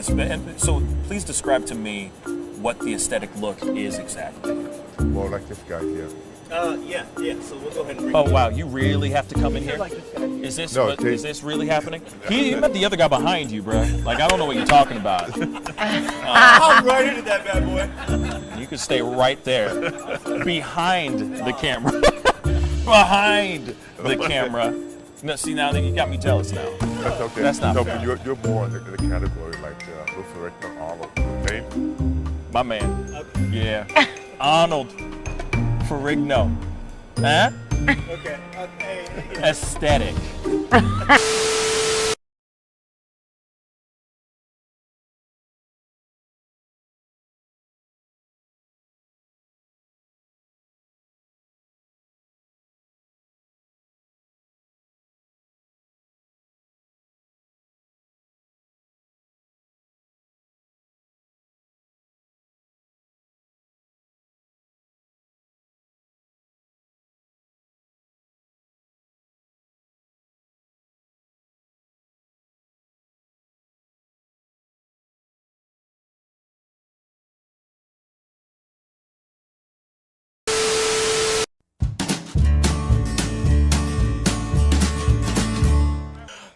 So please describe to me what the aesthetic look is exactly. More like this guy here. Yeah. So we'll go ahead and bring Oh wow, you really have to come in here? like this guy here. Is this No, is this really happening? You met the other guy behind you, bro. Like I don't know what you're talking about. I'm right into that bad boy. You can stay right there, behind the camera, behind the camera. No, see now you got me jealous now. That's okay. That's not no, fair. but you're more in the category like Lou Ferrigno, Arnold, okay? My man. Yeah. Arnold Ferrigno. Huh? Okay. Aesthetic.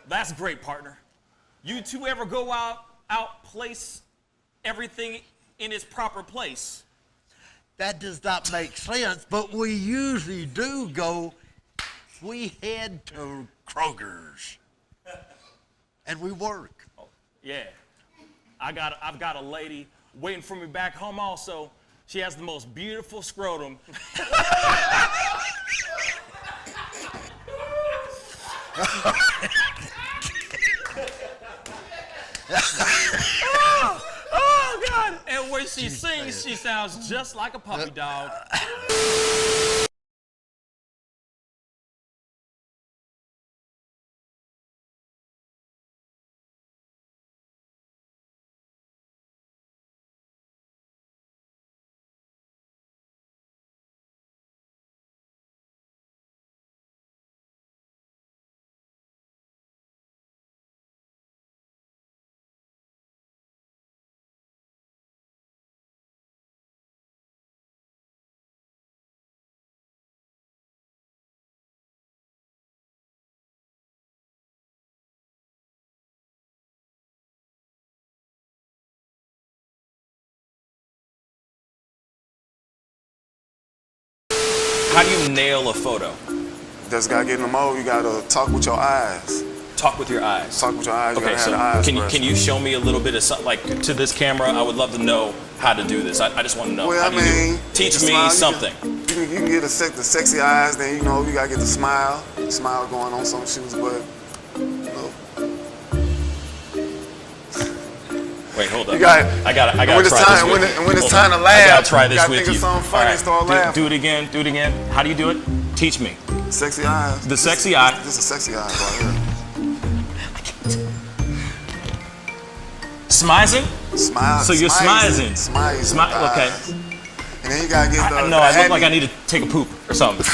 That's great, partner. You two ever go out place everything in its proper place? That does not make sense, but we usually do go. We head to Kroger's, and we work. Oh, yeah. I've got a lady waiting for me back home also. She has the most beautiful scrotum. Oh, God. And when she sings, she sounds just like a puppy dog. How do you nail a photo? Just gotta get in the mode. You gotta talk with your eyes. Talk with your eyes. Talk with your eyes. You Okay, gotta so have the eyes can you show me a little bit of something, like to this camera? I would love to know how to do this. I just want to know. Well, How I do you do it? mean, Teach the me smile, something. You can get the sexy eyes. Then you gotta get the smile. Smile going on some shoes, but Wait, hold up. you got. I gotta when it's try time, this with you. when it's Hold time on. to laugh, I gotta try this you gotta with think you. of something funny and start laughing. Do it again. Do it again. How do you do it? Teach me. Sexy eyes. The sexy eye. This is sexy eyes right here. Smizing? Smile. So you're smizing. Smile. Okay. And then you gotta get the. No, I look like I need to take a poop or something.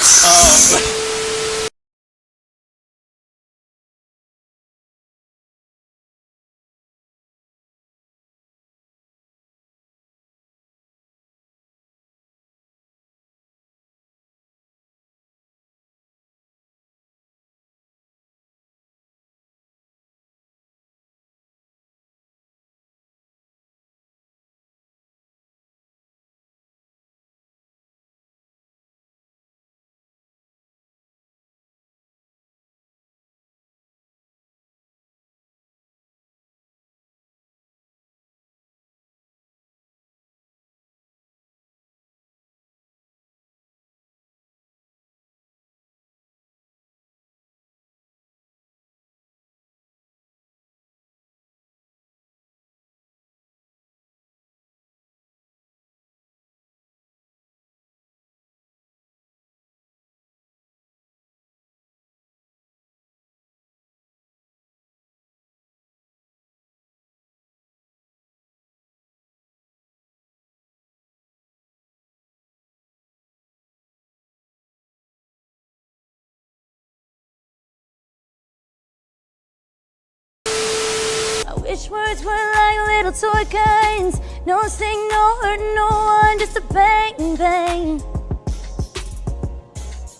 Wish words were like little toy guns. No sting, no hurt, no one, just a bang, bang.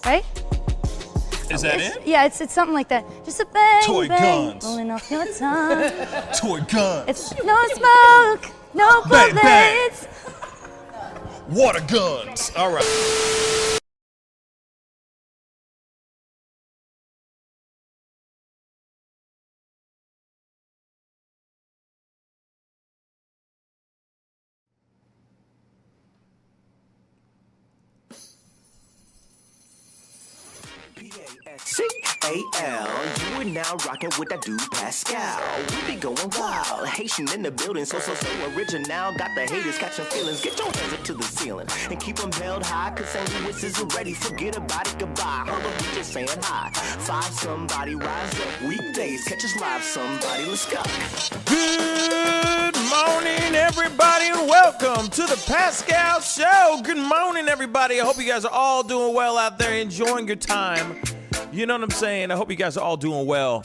Right? Is that it? Yeah, it's something like that. Just a bang, Toy bang, guns. rolling off your tongue. Toy guns. It's no smoke, no Bang, bang. bullets. Water guns. All right. Pascal, you are now rocking with that dude Pascal. We be going wild, Haitian in the building, so original. Got the haters catching feelings. Get your hands up to the ceiling and keep them held high. Cause St. Louis isn't ready. Forget about it, goodbye. Hold up, we just saying hi. Five somebody rise up. Weekdays, catch us live. Somebody, let's go. Good morning, everybody, and welcome to the Pascal Show. Good morning, everybody. I hope you guys are all doing well out there, enjoying your time. You know what I'm saying? I hope you guys are all doing well.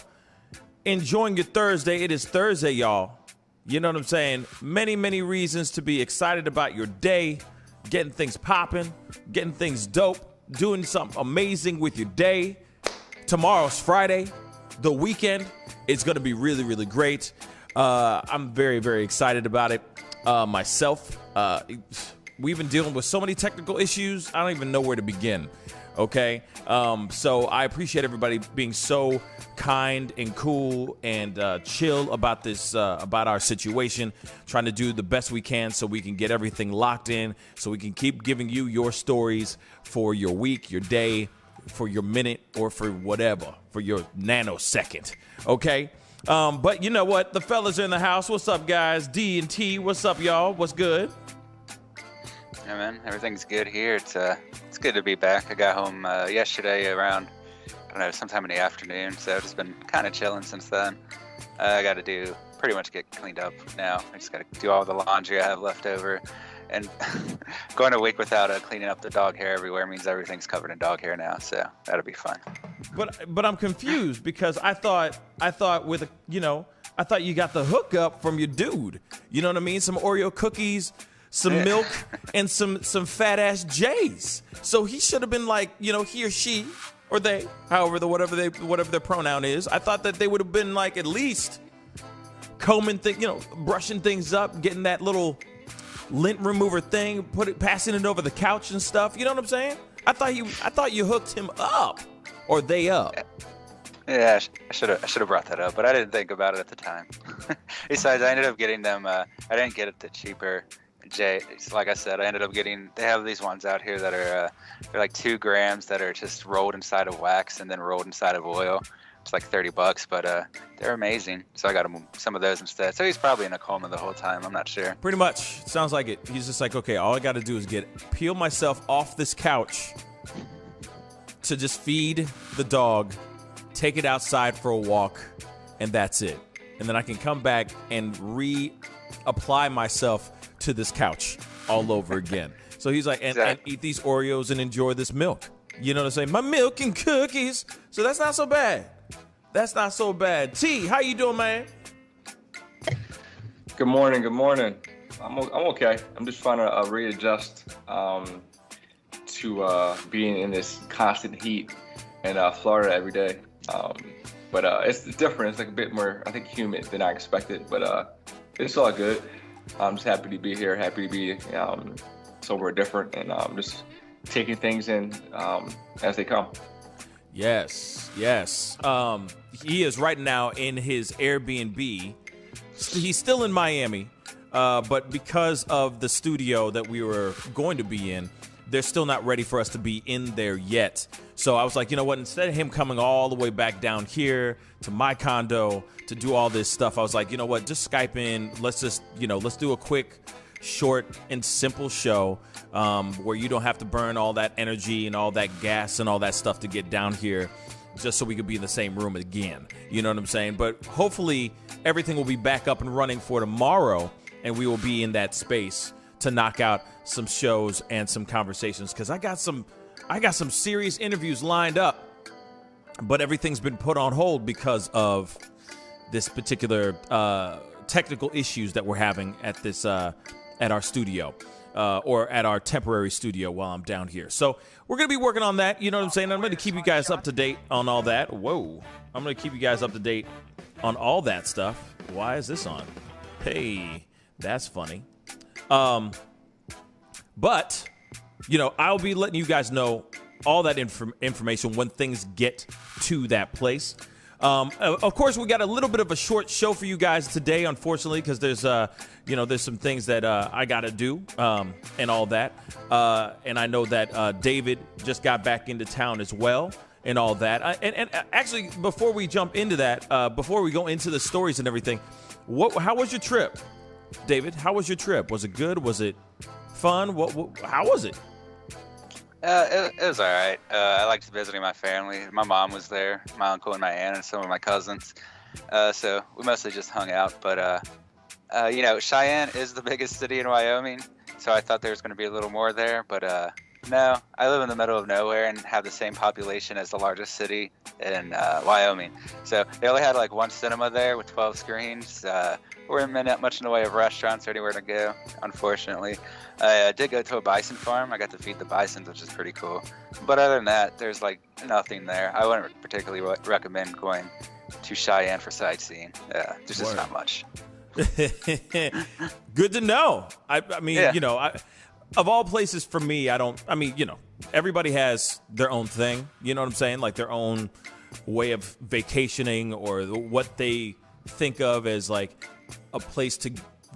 Enjoying your Thursday. It is Thursday, y'all. You know what I'm saying? Many, many reasons to be excited about your day, getting things popping, getting things dope, doing something amazing with your day. Tomorrow's Friday, the weekend. It's going to be really, really great. I'm very, very excited about it myself. We've been dealing with so many technical issues. I don't even know where to begin. Okay, so I appreciate everybody being so kind and cool and chill about this, about our situation, trying to do the best we can so we can get everything locked in, so we can keep giving you your stories for your week, your day, for your minute, or for whatever, for your nanosecond, okay? But you know what? The fellas are in the house. What's up, guys? D and T, what's up, y'all? What's good? Yeah, man, everything's good here. It's good to be back. I got home yesterday around, I don't know, sometime in the afternoon, so I've just been kind of chilling since then. I got to pretty much get cleaned up now. I just got to do all the laundry I have left over. And going a week without cleaning up the dog hair everywhere means everything's covered in dog hair now, so that'll be fun. But I'm confused because I thought with I thought you got the hookup from your dude. You know what I mean? Some Oreo cookies, some milk, and some fat ass J's. So he should have been like, he or she or they, however whatever their pronoun is. I thought that they would have been like at least combing brushing things up, getting that little lint remover thing, passing it over the couch and stuff. You know what I'm saying? I thought you hooked him up or they up. Yeah, I should have brought that up, but I didn't think about it at the time. Besides, I ended up getting them. I didn't get it the cheaper. Like I said, I ended up getting. They have these ones out here that are they're like 2 grams that are just rolled inside of wax and then rolled inside of oil. It's like $30, but they're amazing. So I got him some of those instead. So he's probably in a coma the whole time. I'm not sure. Pretty much. Sounds like it. He's just like, okay, all I got to do is peel myself off this couch to just feed the dog, take it outside for a walk, and that's it. And then I can come back and reapply myself to this couch all over again. So he's like, and eat these Oreos and enjoy this milk. You know what I'm saying? My milk and cookies. So that's not so bad. That's not so bad. T, how you doing, man? Good morning. I'm okay. I'm just trying to readjust to being in this constant heat in Florida every day. But it's different. It's like a bit more, I think, humid than I expected. But it's all good. I'm just happy to be here. Happy to be somewhere different, and just taking things in as they come. Yes. He is right now in his Airbnb. He's still in Miami, but because of the studio that we were going to be in, they're still not ready for us to be in there yet. So I was like, you know what? Instead of him coming all the way back down here to my condo to do all this stuff, I was like, you know what? Just Skype in. Let's just, let's do a quick, short, and simple show where you don't have to burn all that energy and all that gas and all that stuff to get down here just so we could be in the same room again. You know what I'm saying? But hopefully everything will be back up and running for tomorrow, and we will be in that space to knock out some shows and some conversations, because I got some serious interviews lined up, but everything's been put on hold because of this particular technical issues that we're having at this at our studio. Or at our temporary studio while I'm down here. So we're going to be working on that. You know what I'm saying? I'm going to keep you guys up to date on all that. Whoa. I'm going to keep you guys up to date on all that stuff. Why is this on? Hey, that's funny. But, I'll be letting you guys know all that information when things get to that place. Of course, we got a little bit of a short show for you guys today, unfortunately, because there's some things that I got to do and all that. And I know that David just got back into town as well and all that. And actually, before we jump into that, before we go into the stories and everything, how was your trip, David? How was your trip? Was it good? Was it fun? How was it? It was all right. I liked visiting my family. My mom was there, my uncle and my aunt, and some of my cousins. So we mostly just hung out. But, Cheyenne is the biggest city in Wyoming, so I thought there was going to be a little more there. But no, I live in the middle of nowhere and have the same population as the largest city in Wyoming. So they only had like one cinema there with 12 screens. We're not much in the way of restaurants or anywhere to go, unfortunately. I did go to a bison farm. I got to feed the bisons, which is pretty cool. But other than that, there's like nothing there. I wouldn't particularly recommend going to Cheyenne for sightseeing. There's just not much. Good to know. I mean, of all places for me, everybody has their own thing. You know what I'm saying? Like their own way of vacationing or what they think of as like a place to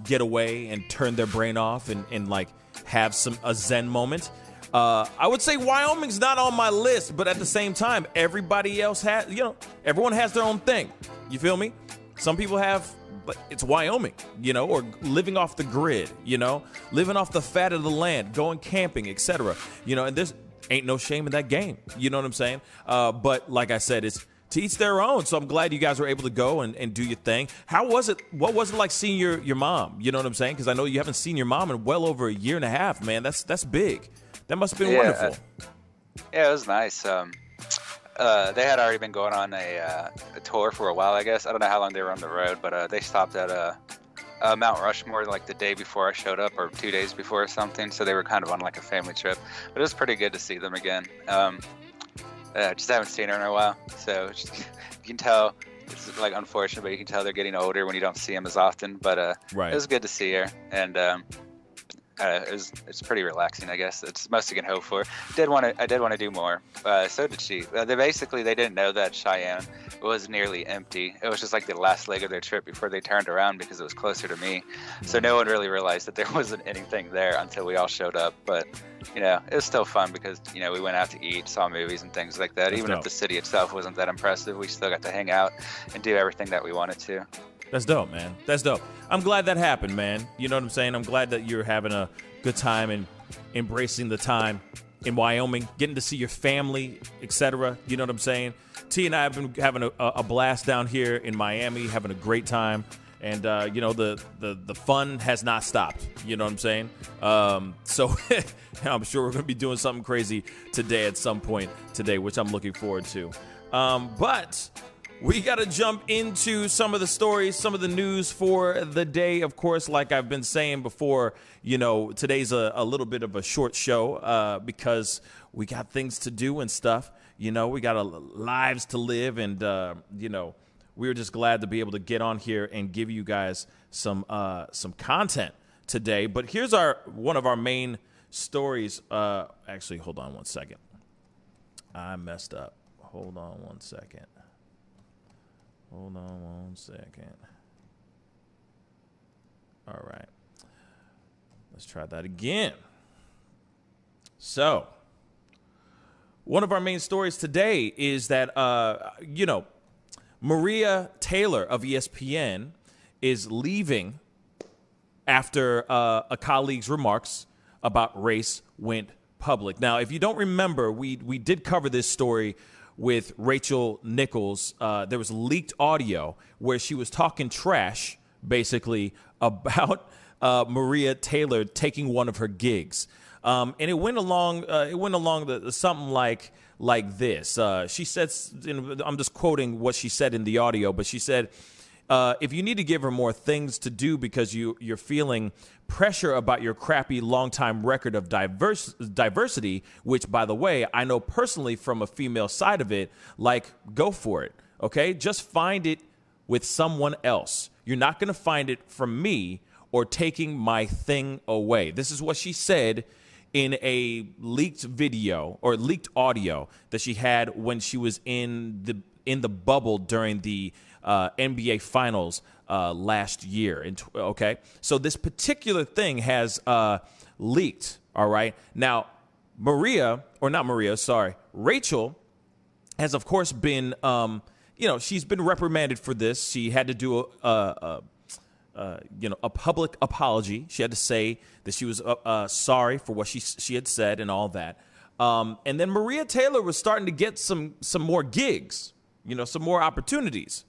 get away and turn their brain off and like have a Zen moment. I would say Wyoming's not on my list, but at the same time, everybody else has, everyone has their own thing. You feel me? Some people have, but it's Wyoming, or living off the grid, living off the fat of the land, going camping, etc. And there's ain't no shame in that game. You know what I'm saying? But like I said, it's to each their own. So I'm glad you guys were able to go and do your thing. How was it? What was it like seeing your mom? You know what I'm saying? Because I know you haven't seen your mom in well over a year and a half, man. That's big. That must have been wonderful. Yeah, it was nice. They had already been going on a tour for a while, I guess. I don't know how long they were on the road, but they stopped at Mount Rushmore like the day before I showed up or 2 days before or something. So they were kind of on like a family trip. But it was pretty good to see them again. Just haven't seen her in a while, so you can tell it's like unfortunate, but you can tell they're getting older when you don't see them as often. But it was good to see her, and it's pretty relaxing, I guess. It's most you can hope for. I did want to do more. So did she. They didn't know that Cheyenne was nearly empty. It was just like the last leg of their trip before they turned around because it was closer to me. So no one really realized that there wasn't anything there until we all showed up. But it was still fun because we went out to eat, saw movies and things like that. That's even dope. If the city itself wasn't that impressive, we still got to hang out and do everything that we wanted to. That's dope, man. That's dope. I'm glad that happened, man. You know what I'm saying? I'm glad that you're having a good time and embracing the time in Wyoming, getting to see your family, etc. You know what I'm saying? T and I have been having a blast down here in Miami, having a great time. And, the fun has not stopped. You know what I'm saying? So I'm sure we're going to be doing something crazy today at some point today, which I'm looking forward to. But we got to jump into some of the stories, some of the news for the day. Of course, like I've been saying before, today's a little bit of a short show because we got things to do and stuff. We got lives to live and, we were just glad to be able to get on here and give you guys some content today. But here's one of our main stories. Actually, hold on one second. I messed up. Hold on one second. All right. Let's try that again. So, one of our main stories today is that, Maria Taylor of ESPN is leaving after a colleague's remarks about race went public. Now, if you don't remember, we did cover this story with Rachel Nichols. There was leaked audio where she was talking trash, basically, about Maria Taylor taking one of her gigs. And it went along something like this. She said, I'm just quoting what she said in the audio, but she said, if you need to give her more things to do because you're feeling pressure about your crappy longtime record of diversity, which, by the way, I know personally from a female side of it, like, go for it, okay? Just find it with someone else. You're not going to find it from me or taking my thing away. This is what she said in a leaked video or leaked audio that she had when she was in the bubble during the NBA Finals last year. Okay, so this particular thing has leaked. All right, now Rachel has of course been, she's been reprimanded for this. She had to do a public apology. She had to say that she was sorry for what she had said and all that. And then Maria Taylor was starting to get some more gigs, some more opportunities.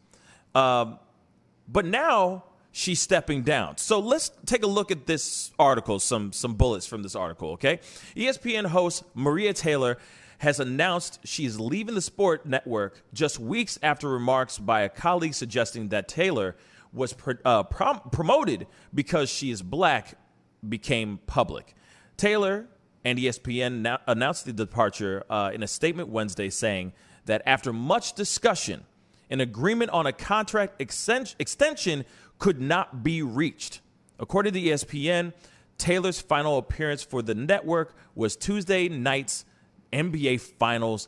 But now she's stepping down. So let's take a look at this article, some bullets from this article, okay? ESPN host Maria Taylor has announced she's leaving the sport network just weeks after remarks by a colleague suggesting that Taylor was promoted because she is black became public. Taylor and ESPN announced the departure in a statement Wednesday, saying that after much discussion, an agreement on a contract extension could not be reached. According to ESPN, Taylor's final appearance for the network was Tuesday night's NBA Finals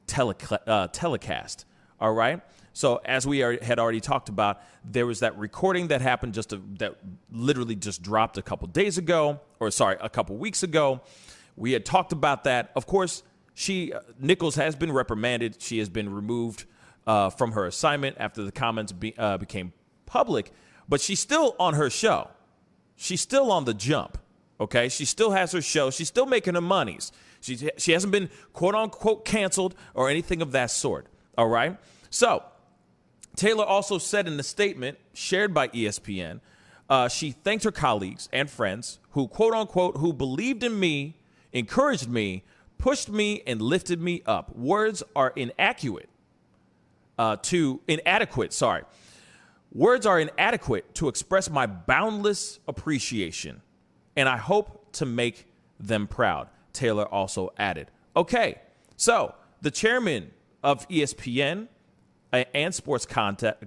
telecast. All right? So as we had already talked about, there was that recording that happened that literally just dropped a couple weeks ago. We had talked about that. Of course, Nichols has been reprimanded. She has been removed from her assignment after the comments became public, but she's still on her show. She's still on the jump, okay? She still has her show. She's still making her monies. She hasn't been, quote-unquote, canceled or anything of that sort, all right? So Taylor also said in a statement shared by ESPN, she thanked her colleagues and friends who, quote-unquote, who believed in me, encouraged me, pushed me, and lifted me up. Words are inadequate to express my boundless appreciation, and I hope to make them proud, Taylor also added. Okay, so the chairman of ESPN and sports content,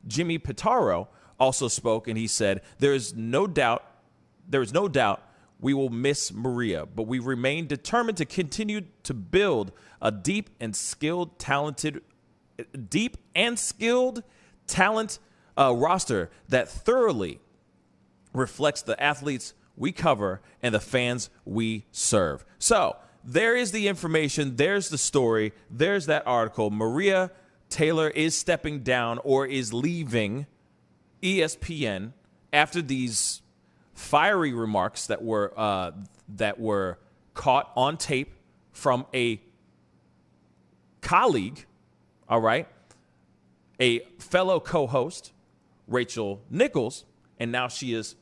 Jimmy Pitaro, also spoke, and he said, there is no doubt we will miss Maria, but we remain determined to continue to build a deep and skilled talent roster that thoroughly reflects the athletes we cover and the fans we serve. So there is the information. There's the story. There's that article. Maria Taylor is stepping down or is leaving ESPN after these fiery remarks that were caught on tape from a colleague, all right, a fellow co-host, Rachel Nichols, and now she is,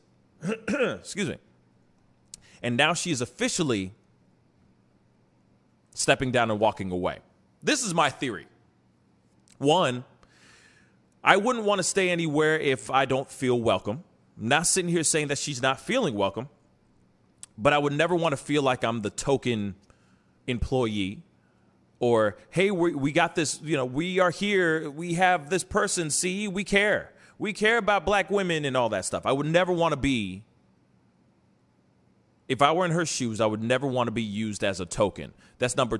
and now she is officially stepping down and walking away. This is my theory. One, I wouldn't want to stay anywhere if I don't feel welcome. I'm not sitting here saying that she's not feeling welcome, but I would never want to feel like I'm the token employee or, hey, we got this, we are here, we have this person, see, we care. We care about black women and all that stuff. I would never want to be, if I were in her shoes, I would never want to be used as a token. That's number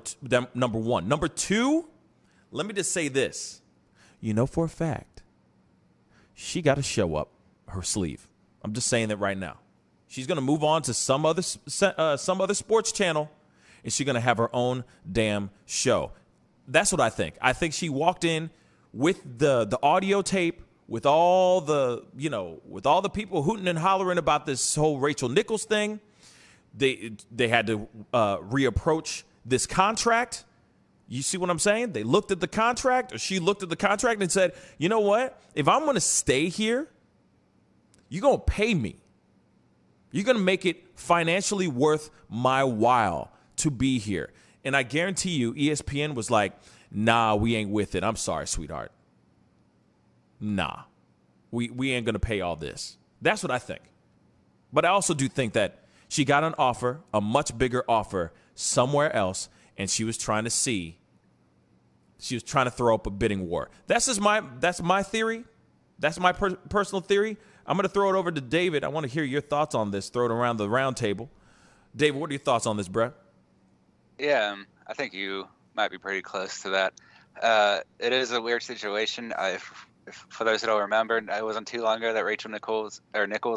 one. Number two, let me just say this. For a fact, she got to show up her sleeve. I'm just saying that right now. She's going to move on to some other sports channel, and she's going to have her own damn show. That's what I think. I think she walked in with the audio tape, with all the people hooting and hollering about this whole Rachel Nichols thing. They had to reapproach this contract. You see what I'm saying? They looked at the contract, or she looked at the contract and said, you know what? If I'm going to stay here, you're going to pay me. You're going to make it financially worth my while to be here. And I guarantee you, ESPN was like, nah, we ain't with it. I'm sorry, sweetheart. nah, we ain't going to pay all this. That's what I think. But I also do think that she got an offer, a much bigger offer somewhere else, and she was trying to throw up a bidding war. That's my theory. That's my personal theory. I'm going to throw it over to David. I want to hear your thoughts on this. Throw it around the round table. David, what are your thoughts on this, Brett? Yeah, I think you might be pretty close to that. It is a weird situation. For those that don't remember, it wasn't too long ago that Rachel Nichols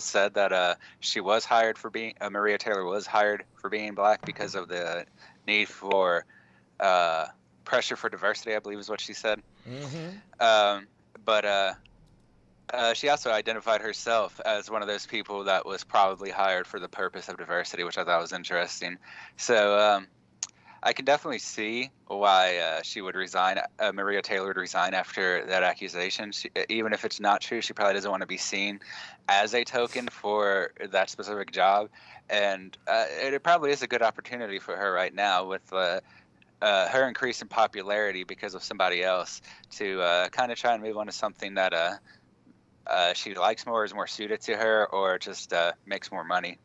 said that she was hired for being Maria Taylor was hired for being black because of the need for pressure for diversity, I believe is what she said. Mm-hmm. But she also identified herself as one of those people that was probably hired for the purpose of diversity, which I thought was interesting. So I can definitely see why she would resign. Maria Taylor would resign after that accusation. Even if it's not true, she probably doesn't want to be seen as a token for that specific job. And it probably is a good opportunity for her right now with her increase in popularity because of somebody else to kind of try and move on to something that she likes more, is more suited to her, or just makes more money.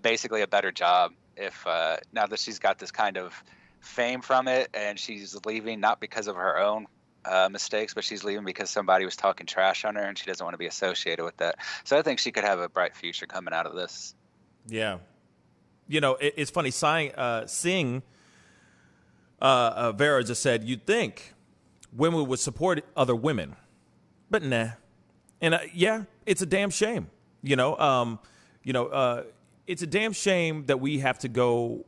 Basically a better job. If now that she's got this kind of fame from it, and she's leaving not because of her own mistakes, but she's leaving because somebody was talking trash on her, and she doesn't want to be associated with that. So I think she could have a bright future coming out of this. Yeah, it's funny. Seeing Vera just said you'd think women would support other women, but nah. And yeah, it's a damn shame. It's a damn shame that we have to go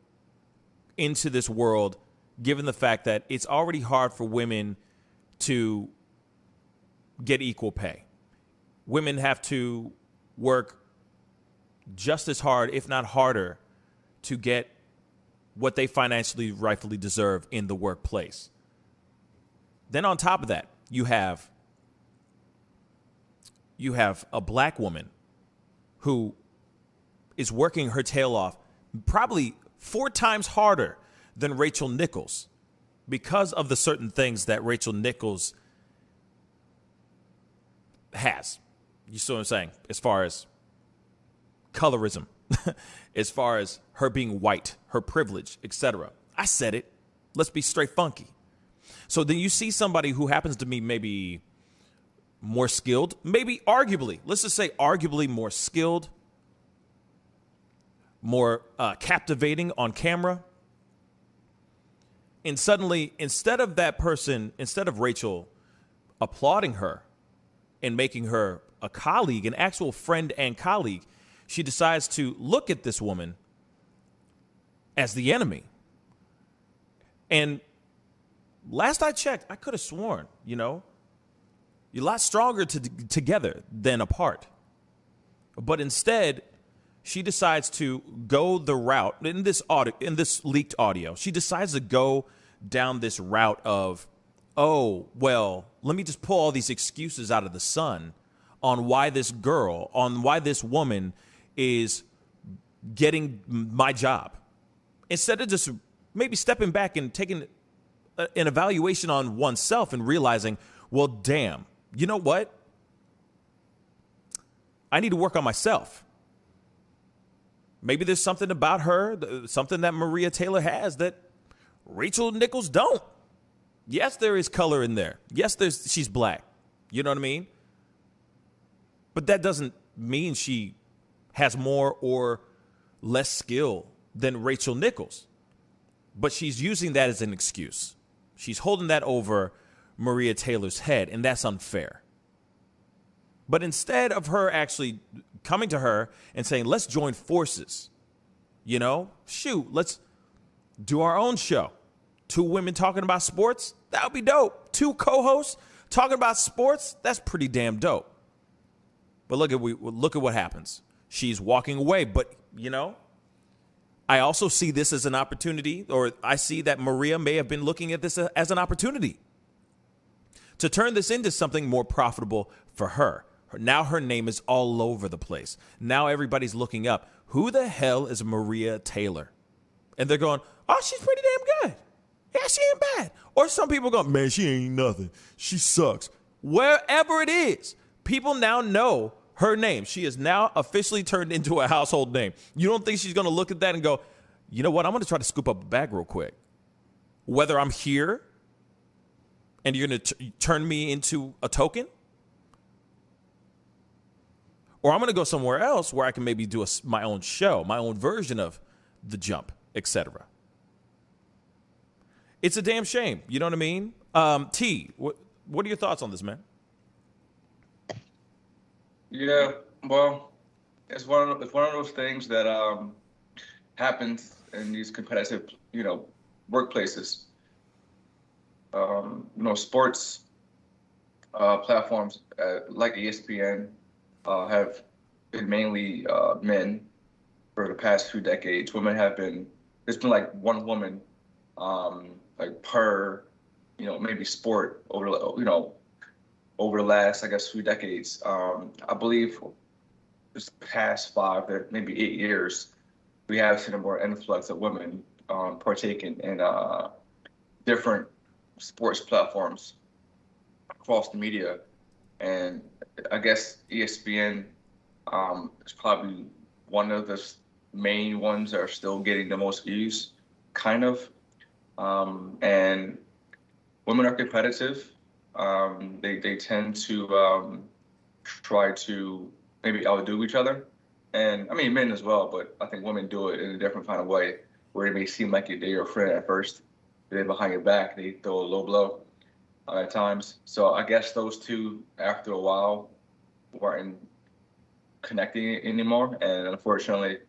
into this world, given the fact that it's already hard for women to get equal pay. Women have to work just as hard, if not harder, to get what they financially rightfully deserve in the workplace. Then on top of that, you have a black woman who is working her tail off probably 4 times harder than Rachel Nichols because of the certain things that Rachel Nichols has. You see what I'm saying? As far as colorism, as far as her being white, her privilege, etc. I said it. Let's be straight funky. So then you see somebody who happens to be maybe more skilled, maybe arguably, let's just say arguably more skilled, more captivating on camera. And suddenly, instead of Rachel applauding her and making her a colleague, an actual friend and colleague, she decides to look at this woman as the enemy. And last I checked, I could have sworn, you're a lot stronger together than apart. But instead, she decides to go the route in this leaked audio. She decides to go down this route of, let me just pull all these excuses out of the sun on why this woman is getting my job. Instead of just maybe stepping back and taking an evaluation on oneself and realizing, well, damn, you know what? I need to work on myself. Maybe there's something about her, something that Maria Taylor has that Rachel Nichols don't. Yes, there is color in there. Yes, she's black. You know what I mean? But that doesn't mean she has more or less skill than Rachel Nichols. But she's using that as an excuse. She's holding that over Maria Taylor's head, and that's unfair. But instead of her actually coming to her and saying, let's join forces, let's do our own show. 2 women talking about sports, that would be dope. 2 co-hosts talking about sports, that's pretty damn dope. But look at what happens. She's walking away, but I also see this as an opportunity, or I see that Maria may have been looking at this as an opportunity to turn this into something more profitable for her. Now her name is all over the place. Now everybody's looking up. Who the hell is Maria Taylor? And they're going, oh, she's pretty damn good. Yeah, she ain't bad. Or some people go, man, she ain't nothing. She sucks. Wherever it is, people now know her name. She is now officially turned into a household name. You don't think she's going to look at that and go, you know what, I'm going to try to scoop up a bag real quick. Whether I'm here and you're going to turn me into a token, or I'm going to go somewhere else where I can maybe do my own show, my own version of The Jump, etc. It's a damn shame. You know what I mean? T, what are your thoughts on this, man? Yeah, well, it's one of those things that happens in these competitive, workplaces. Sports platforms like ESPN have been mainly men for the past few decades. Women have been. There's been like one woman, per, maybe sport over the last, I guess, few decades. I believe this past 5 maybe 8 years, we have seen a more influx of women partaking in different sports platforms across the media. And I guess ESPN is probably one of the main ones that are still getting the most views, kind of. And women are competitive. They tend to try to maybe outdo each other. And I mean, men as well, but I think women do it in a different kind of way, where it may seem like they're your friend at first, but then behind your back, they throw a low blow at times. So I guess those two, after a while, weren't connecting anymore. And unfortunately,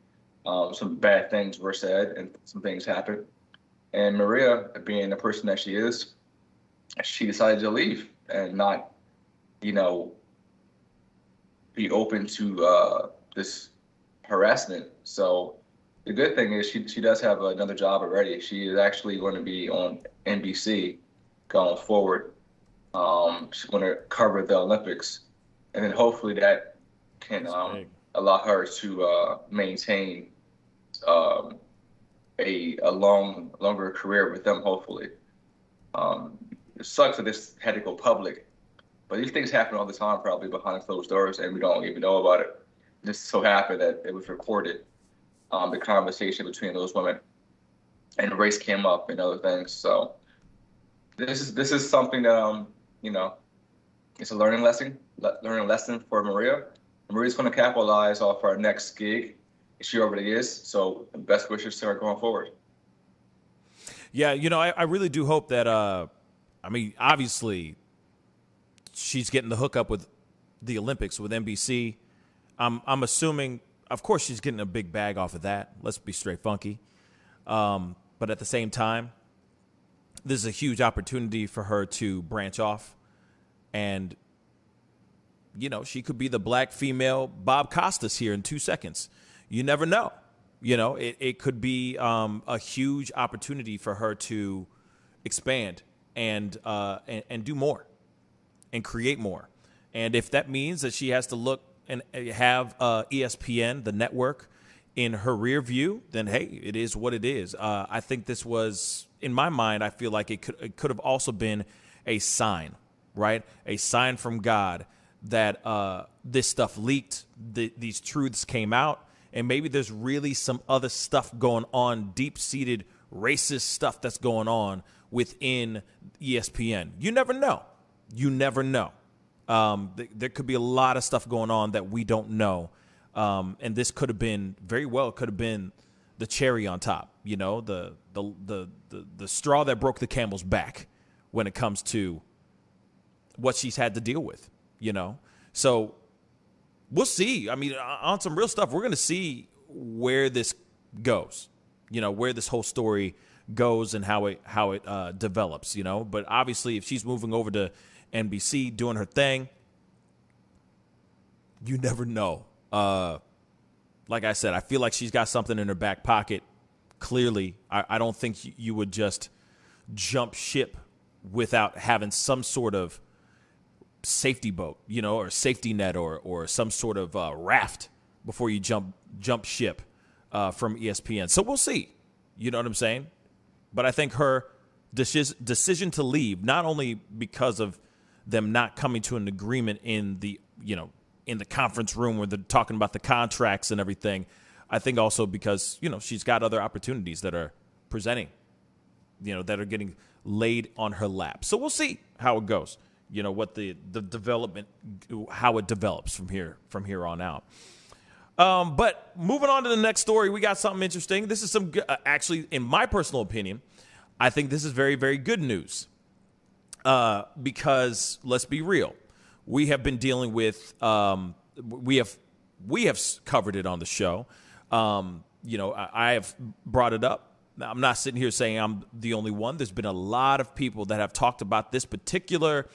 some bad things were said and some things happened. And Maria, being the person that she is, she decided to leave and not, be open to this harassment. So the good thing is she does have another job already. She is actually going to be on NBC going forward. She's going to cover the Olympics, and then hopefully that can allow her to maintain a longer career with them, hopefully. It sucks that this had to go public, but these things happen all the time, probably behind closed doors, and we don't even know about it. Just so happened that it was recorded, the conversation between those women, and race came up and other things. So this is something that it's a learning lesson for Maria. Maria's going to capitalize off our next gig. She already is. So best wishes to her going forward. Yeah, I really do hope that. Obviously, she's getting the hookup with the Olympics with NBC. I'm assuming, of course, she's getting a big bag off of that. Let's be straight funky. But at the same time, this is a huge opportunity for her to branch off. And, she could be the black female Bob Costas here in 2 seconds. You never know. It could be a huge opportunity for her to expand and do more and create more. And if that means that she has to look and have ESPN, the network, in her rear view, then hey, it is what it is. I think this was, in my mind, I feel like it could have also been a sign, right? A sign from God that this stuff leaked, these truths came out, and maybe there's really some other stuff going on, deep-seated racist stuff that's going on within ESPN. You never know. You never know. There could be a lot of stuff going on that we don't know. And this could have been, very well, could have been the cherry on top, the straw that broke the camel's back when it comes to what she's had to deal with, So we'll see. I mean, on some real stuff, we're going to see where this goes, where this whole story goes and how it develops, But obviously, if she's moving over to NBC doing her thing, you never know. Like I said, I feel like she's got something in her back pocket. Clearly, I don't think you would just jump ship without having some sort of safety boat, or safety net or some sort of raft before you jump ship from ESPN. So we'll see. You know what I'm saying? But I think her decision to leave, not only because of them not coming to an agreement in the conference room where they're talking about the contracts and everything. I think also because, she's got other opportunities that are presenting, that are getting laid on her lap. So we'll see how it goes, what the development, how it develops from here on out. But moving on to the next story, we got something interesting. This is actually, in my personal opinion, I think this is very, very good news. Because let's be real, we have been dealing with, we have covered it on the show. I have brought it up. I'm not sitting here saying I'm the only one. There's been a lot of people that have talked about this particular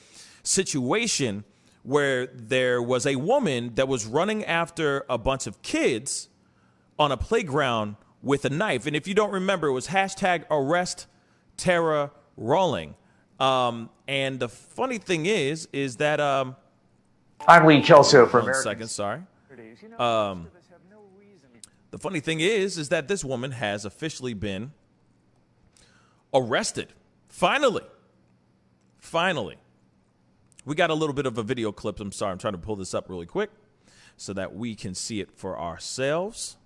situation where there was a woman that was running after a bunch of kids on a playground with a knife. And if you don't remember, it was hashtag arrest Terra Roling. And the funny thing is that I'm Lee Kelso from American. 1 second, sorry. The funny thing is that this woman has officially been arrested. Finally. We got a little bit of a video clip. I'm sorry. I'm trying to pull this up really quick so that we can see it for ourselves.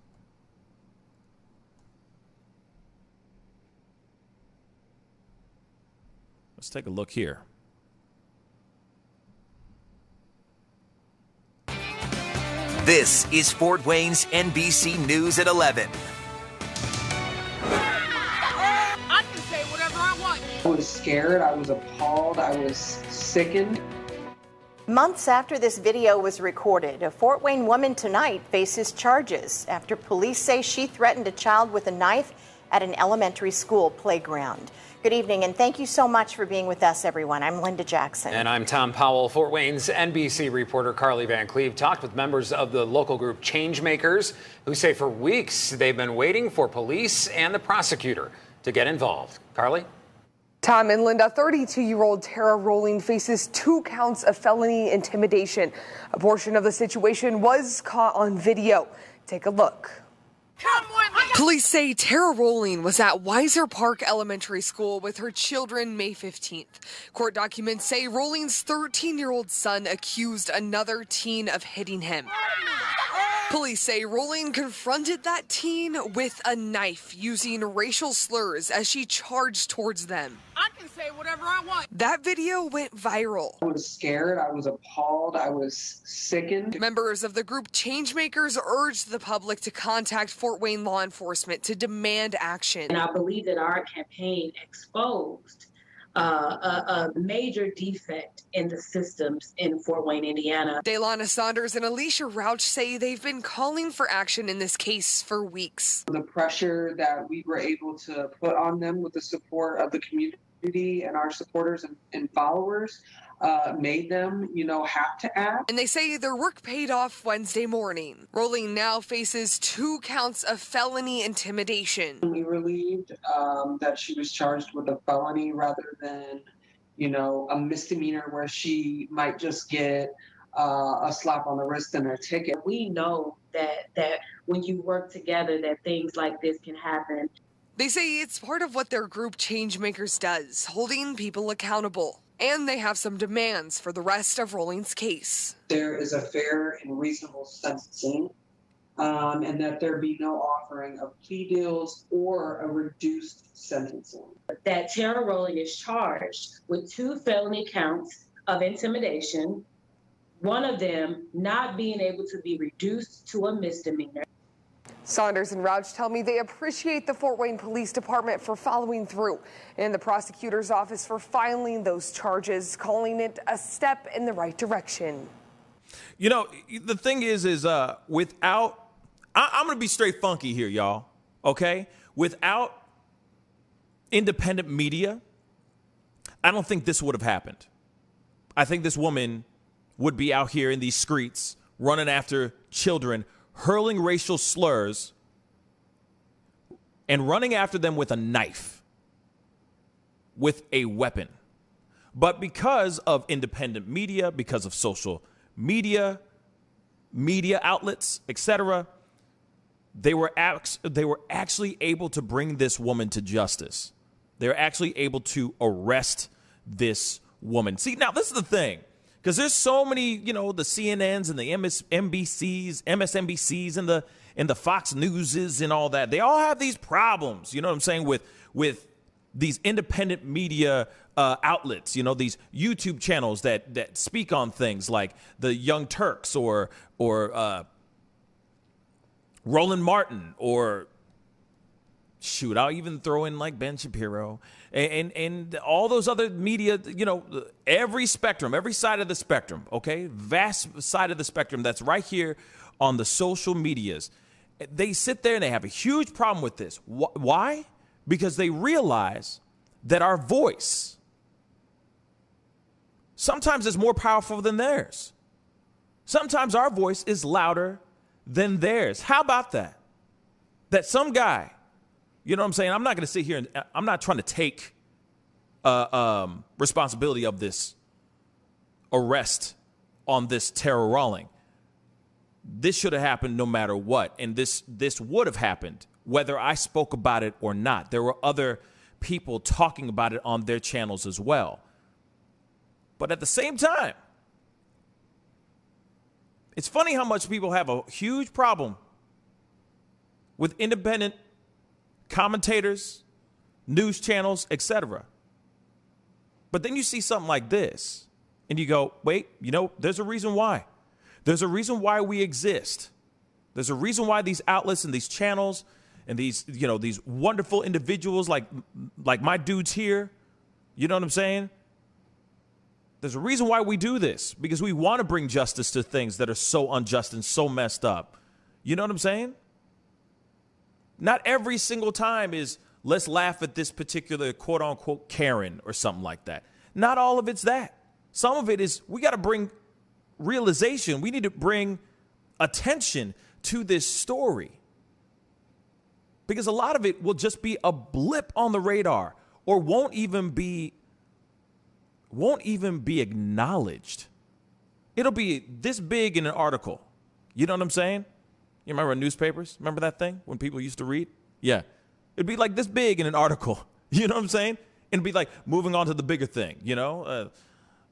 Let's take a look here. This is Fort Wayne's NBC News at 11. I can say whatever I want. I was scared, I was appalled, I was sickened. Months after this video was recorded, a Fort Wayne woman tonight faces charges after police say she threatened a child with a knife at an elementary school playground. Good evening, and thank you so much for being with us, everyone. I'm Linda Jackson. And I'm Tom Powell. Fort Wayne's NBC reporter Carly Van Cleve talked with members of the local group Changemakers, who say for weeks they've been waiting for police and the prosecutor to get involved. Carly? Tom and Linda, 32-year-old Terra Roling faces 2 counts of felony intimidation. A portion of the situation was caught on video. Take a look. Police say Terra Roling was at Weiser Park Elementary School with her children May 15th. Court documents say Roling's 13-year-old son accused another teen of hitting him. Police say Roling confronted that teen with a knife using racial slurs as she charged towards them. I can say whatever I want. That video went viral. I was scared, I was appalled, I was sickened. Members of the group Changemakers urged the public to contact Fort Wayne law enforcement to demand action. And I believe that our campaign exposed a major defect in the systems in Fort Wayne, Indiana. Daylana Saunders and Alicia Rauch say they've been calling for action in this case for weeks. The pressure that we were able to put on them with the support of the community and our supporters and followers made them, have to act. And they say their work paid off Wednesday morning. Roling now faces 2 counts of felony intimidation. We relieved that she was charged with a felony rather than, a misdemeanor where she might just get a slap on the wrist and a ticket. We know that when you work together, that things like this can happen. They say it's part of what their group Changemakers does, holding people accountable. And they have some demands for the rest of Roling's case. There is a fair and reasonable sentencing, and that there be no offering of plea deals or a reduced sentencing. That Terra Roling is charged with 2 felony counts of intimidation, one of them not being able to be reduced to a misdemeanor. Saunders and Rauch tell me they appreciate the Fort Wayne Police Department for following through and the prosecutor's office for filing those charges, calling it a step in the right direction. The thing is without, I'm going to be straight funky here, y'all, okay? Without independent media, I don't think this would have happened. I think this woman would be out here in these streets running after children, hurling racial slurs, and running after them with a knife, with a weapon. But because of independent media, because of social media outlets, etc., they were actually able to bring this woman to justice. They were actually able to arrest this woman. See, now this is the thing, because there's so many, the CNNs and the MSNBCs and the Fox Newses and all that. They all have these problems, you know what I'm saying, with these independent media outlets, these YouTube channels that speak on things like the Young Turks or Roland Martin, or shoot, I'll even throw in like Ben Shapiro and all those other media, every spectrum, every side of the spectrum, okay? Vast side of the spectrum that's right here on the social medias. They sit there and they have a huge problem with this. Why? Because they realize that our voice sometimes is more powerful than theirs. Sometimes our voice is louder than theirs. How about that? That some guy, you know what I'm saying? I'm not going to sit here and I'm not trying to take responsibility of this arrest on this Terra Roling. This should have happened no matter what. And this would have happened whether I spoke about it or not. There were other people talking about it on their channels as well. But at the same time, it's funny how much people have a huge problem with independent commentators, news channels, etc. But then you see something like this and you go, wait, there's a reason why. There's a reason why we exist. There's a reason why these outlets and these channels and these, these wonderful individuals like my dudes here, you know what I'm saying? There's a reason why we do this, because we want to bring justice to things that are so unjust and so messed up. You know what I'm saying? Not every single time is let's laugh at this particular quote unquote Karen or something like that. Not all of it's that. Some of it is we got to bring realization. We need to bring attention to this story, because a lot of it will just be a blip on the radar or won't even be acknowledged. It'll be this big in an article. You know what I'm saying? You remember newspapers? Remember that thing when people used to read? Yeah. It'd be like this big in an article. You know what I'm saying? It'd be like moving on to the bigger thing,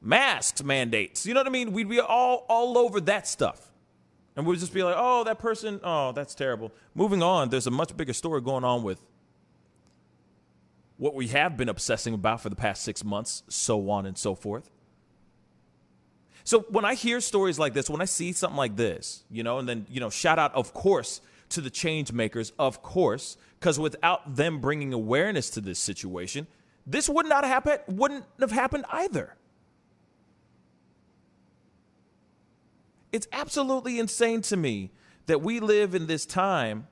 masks mandates. You know what I mean? We'd be all over that stuff. And we'd just be like, oh, that person, oh, that's terrible. Moving on, there's a much bigger story going on with what we have been obsessing about for the past 6 months, so on and so forth. So when I hear stories like this, when I see something like this, and then, shout out, of course, to the change makers, of course, because without them bringing awareness to this situation, this wouldn't have happened either. It's absolutely insane to me that we live in this time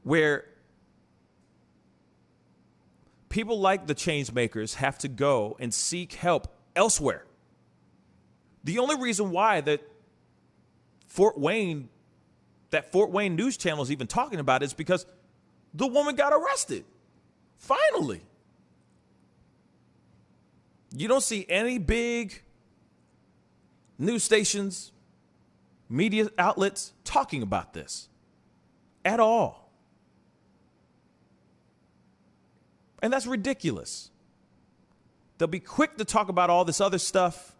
where people like the change makers have to go and seek help elsewhere. The only reason why that Fort Wayne news channel is even talking about it is because the woman got arrested. Finally. You don't see any big news stations, media outlets talking about this at all. And that's ridiculous. They'll be quick to talk about all this other stuff,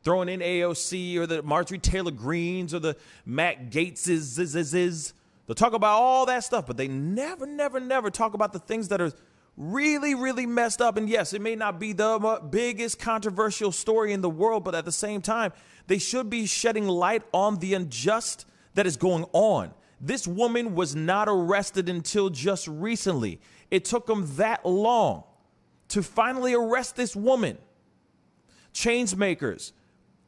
throwing in AOC or the Marjorie Taylor Greens or the Matt Gateses. They'll talk about all that stuff, but they never talk about the things that are really, really messed up. And yes, it may not be the biggest controversial story in the world, but at the same time, they should be shedding light on the unjust that is going on. This woman was not arrested until just recently. It took them that long to finally arrest this woman. Change makers,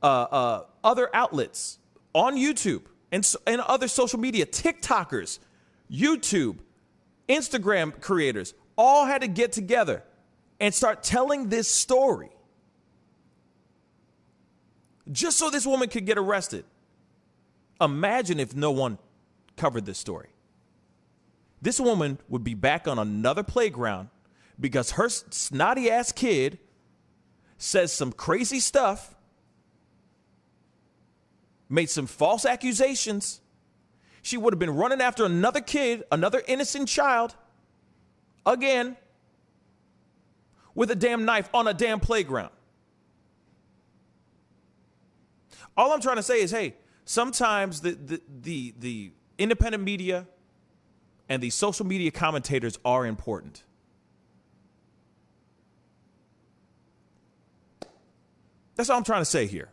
other outlets on YouTube and other social media, TikTokers, YouTube, Instagram creators, all had to get together and start telling this story just so this woman could get arrested. Imagine if no one covered this story. This woman would be back on another playground because her snotty ass kid says some crazy stuff, made some false accusations. She would have been running after another kid, another innocent child, again, with a damn knife on a damn playground. All I'm trying to say is, hey, sometimes the independent media and the social media commentators are important. That's all I'm trying to say here.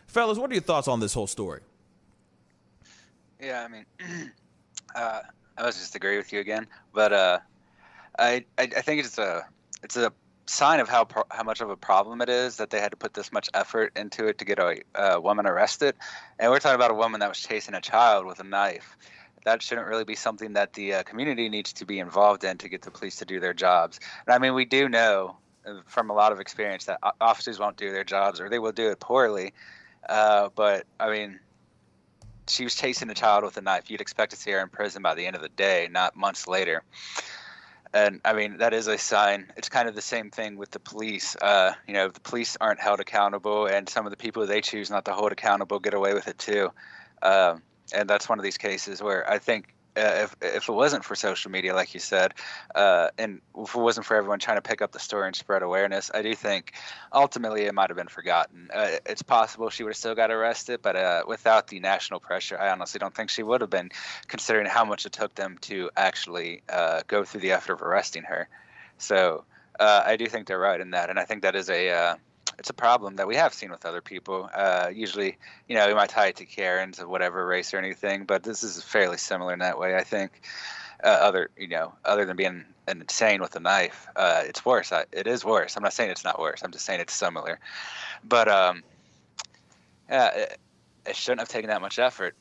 Fellas, what are your thoughts on this whole story? Yeah, I mean, I was just agree with you again, but I think it's a sign of how much of a problem it is that they had to put this much effort into it to get a woman arrested, and we're talking about a woman that was chasing a child with a knife. That shouldn't really be something that the community needs to be involved in to get the police to do their jobs. And I mean, we do know from a lot of experience that officers won't do their jobs, or they will do it poorly. But I mean, she was chasing a child with a knife. You'd expect to see her in prison by the end of the day, not months later. And I mean, that is a sign. It's kind of the same thing with the police. You know, the police aren't held accountable, and some of the people they choose not to hold accountable get away with it too. And that's one of these cases where I think if it wasn't for social media, like you said, and if it wasn't for everyone trying to pick up the story and spread awareness, I do think ultimately it might have been forgotten. It's possible she would have still got arrested, but without the national pressure, I honestly don't think she would have been, considering how much it took them to actually go through the effort of arresting her. So I do think they're right in that, and I think that is it's a problem that we have seen with other people. Usually, you know, we might tie it to Karens of whatever race or anything, but this is fairly similar in that way. I think other than being insane with a knife, it's worse. It is worse. I'm not saying it's not worse. I'm just saying it's similar. But it shouldn't have taken that much effort,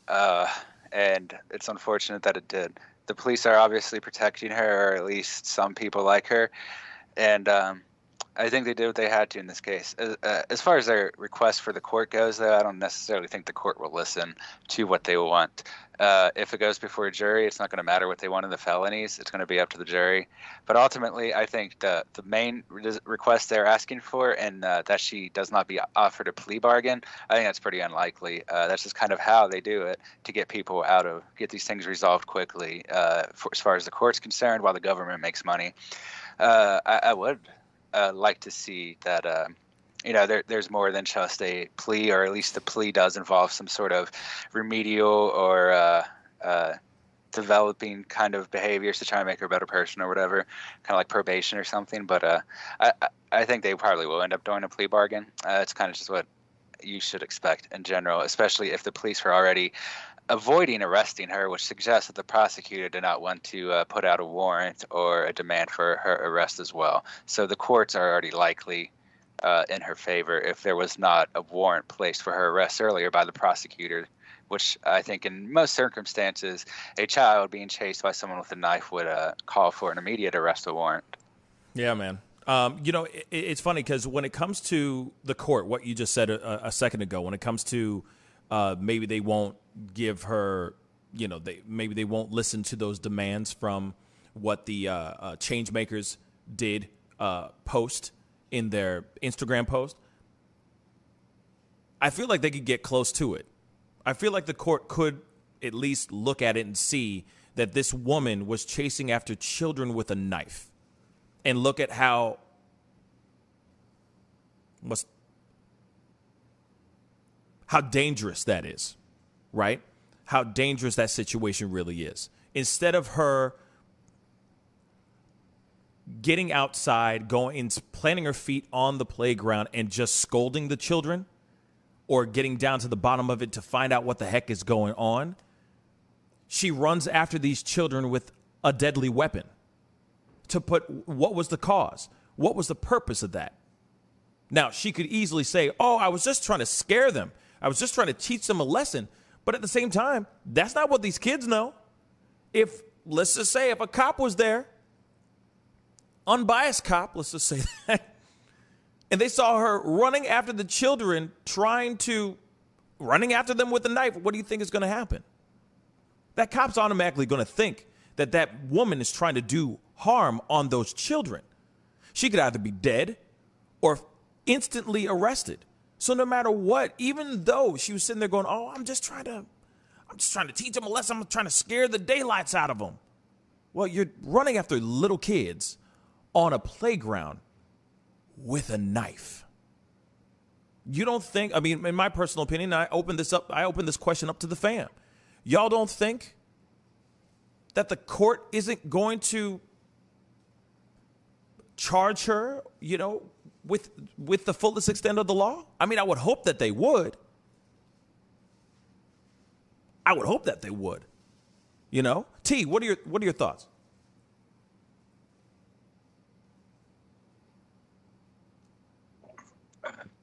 and it's unfortunate that it did. The police are obviously protecting her, or at least some people like her, and I think they did what they had to in this case. As far as their request for the court goes, though, I don't necessarily think the court will listen to what they want. If it goes before a jury, it's not going to matter what they want in the felonies. It's going to be up to the jury. But ultimately, I think the main request they're asking for, and that she does not be offered a plea bargain, I think that's pretty unlikely. That's just kind of how they do it to get people get these things resolved quickly. As far as the court's concerned, while the government makes money, I would like to see that there's more than just a plea, or at least the plea does involve some sort of remedial or developing kind of behaviors to try and make her a better person or whatever, kind of like probation or something. But I think they probably will end up doing a plea bargain. It's kind of just what you should expect in general, especially if the police were already avoiding arresting her, which suggests that the prosecutor did not want to put out a warrant or a demand for her arrest as well. So the courts are already likely in her favor if there was not a warrant placed for her arrest earlier by the prosecutor, which I think in most circumstances, a child being chased by someone with a knife would call for an immediate arrest warrant. Yeah, man. It's funny because when it comes to the court, what you just said a second ago, when it comes to maybe they won't give her, maybe they won't listen to those demands from what the change makers did post in their Instagram post. I feel like they could get close to it. I feel like the court could at least look at it and see that this woman was chasing after children with a knife, and look at how dangerous that is, right? How dangerous that situation really is. Instead of her getting outside, planting her feet on the playground and just scolding the children, or getting down to the bottom of it to find out what the heck is going on, she runs after these children with a deadly weapon. What was the cause? What was the purpose of that? Now, she could easily say, I was just trying to scare them. I was just trying to teach them a lesson. But at the same time, that's not what these kids know. Let's just say if a cop was there, unbiased cop, let's just say that, and they saw her running after the children, running after them with a knife, what do you think is going to happen? That cop's automatically going to think that that woman is trying to do harm on those children. She could either be dead or instantly arrested. So no matter what, even though she was sitting there going, I'm just trying to teach them a lesson. I'm trying to scare the daylights out of them. Well, you're running after little kids on a playground. with a knife. You don't think, I mean, in my personal opinion, I open this question up to the fam. Y'all don't think that the court isn't going to charge her, with the fullest extent of the law? I mean, I would hope that they would. T, what are your thoughts?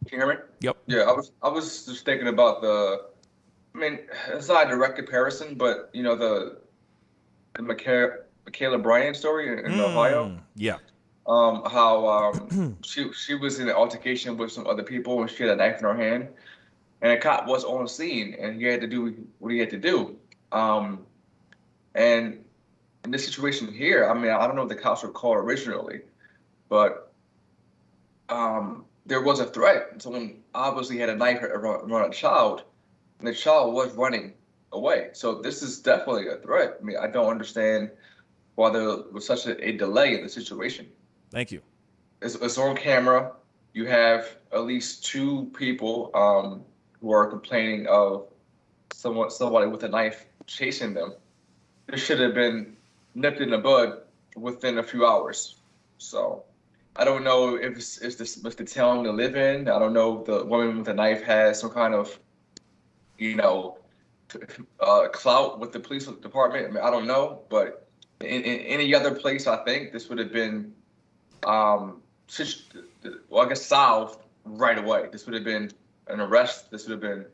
Can you hear me? Yep. Yeah, I was just thinking about it's not a direct comparison, but the Michaela Bryant story in Ohio. Yeah. How she was in an altercation with some other people and she had a knife in her hand, and a cop was on scene and he had to do what he had to do. And in this situation here, I mean, I don't know if the cops were called originally, but there was a threat. Someone obviously had a knife around a child, and the child was running away. So this is definitely a threat. I mean, I don't understand why there was such a delay in the situation. Thank you. It's on camera. You have at least 2 people who are complaining of somebody with a knife chasing them. This should have been nipped in the bud within a few hours. So I don't know if it's the town to live in. I don't know if the woman with the knife has some kind of, clout with the police department. I mean, I don't know, but in any other place, I think this would have been, solved right away. This would have been an arrest. This would have been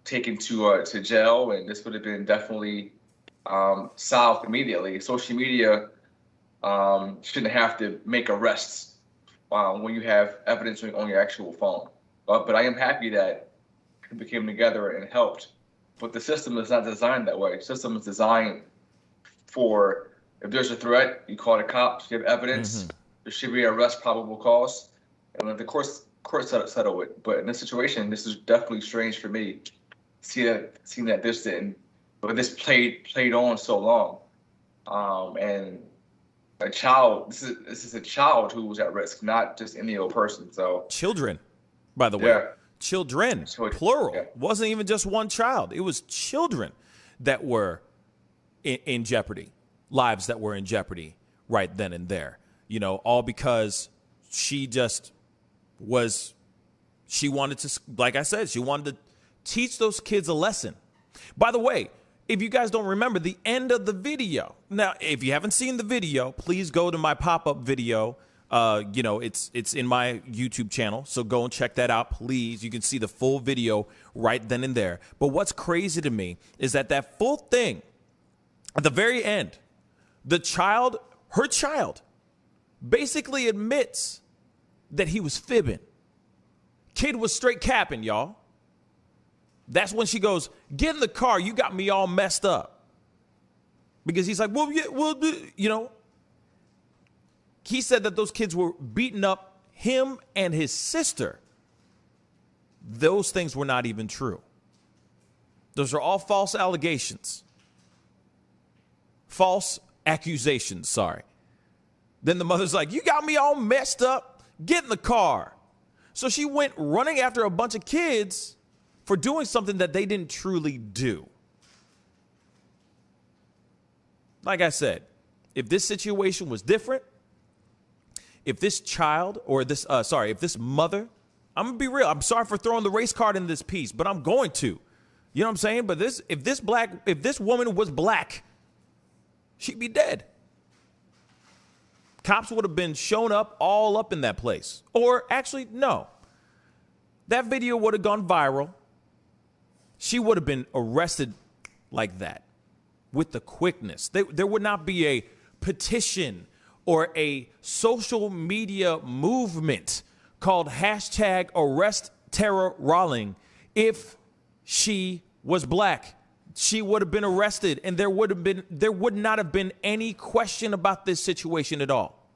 taken to jail, and this would have been definitely solved immediately. Social media shouldn't have to make arrests when you have evidence on your actual phone. But I am happy that it came together and helped. But the system is not designed that way. The system is designed for, if there's a threat, you call the cops, you have evidence, there should be an arrest probable cause, and let the court settle it. But in this situation, this is definitely strange for me, seeing that this didn't, but this played on so long. And a child, this is a child who was at risk, not just any old person. So children, by the way. Yeah. Children, plural. Yeah. Wasn't even just one child. It was children that were in jeopardy, lives that were in jeopardy right then and there. All because she wanted to, like I said, she wanted to teach those kids a lesson. By the way, if you guys don't remember the end of the video, now, if you haven't seen the video, please go to my pop-up video. It's in my YouTube channel, so go and check that out, please. You can see the full video right then and there. But what's crazy to me is that full thing, at the very end, her child, basically admits that he was fibbing. Kid was straight capping, y'all. That's when she goes, "Get in the car, you got me all messed up." Because he's like, he said that those kids were beating up him and his sister. Those things were not even true. Those are all false allegations. False accusations, sorry. Then the mother's like, "You got me all messed up. Get in the car." So she went running after a bunch of kids for doing something that they didn't truly do. Like I said, if this situation was different, if this child or if this mother, I'm going to be real. I'm sorry for throwing the race card in this piece, but I'm going to. You know what I'm saying? But if this woman was black, she'd be dead. Cops would have been shown up all up in that place. Or actually, no. That video would have gone viral. She would have been arrested like that with the quickness. There would not be a petition or a social media movement called #arrest Terra Roling if she was black. She would have been arrested, and there would not have been any question about this situation at all.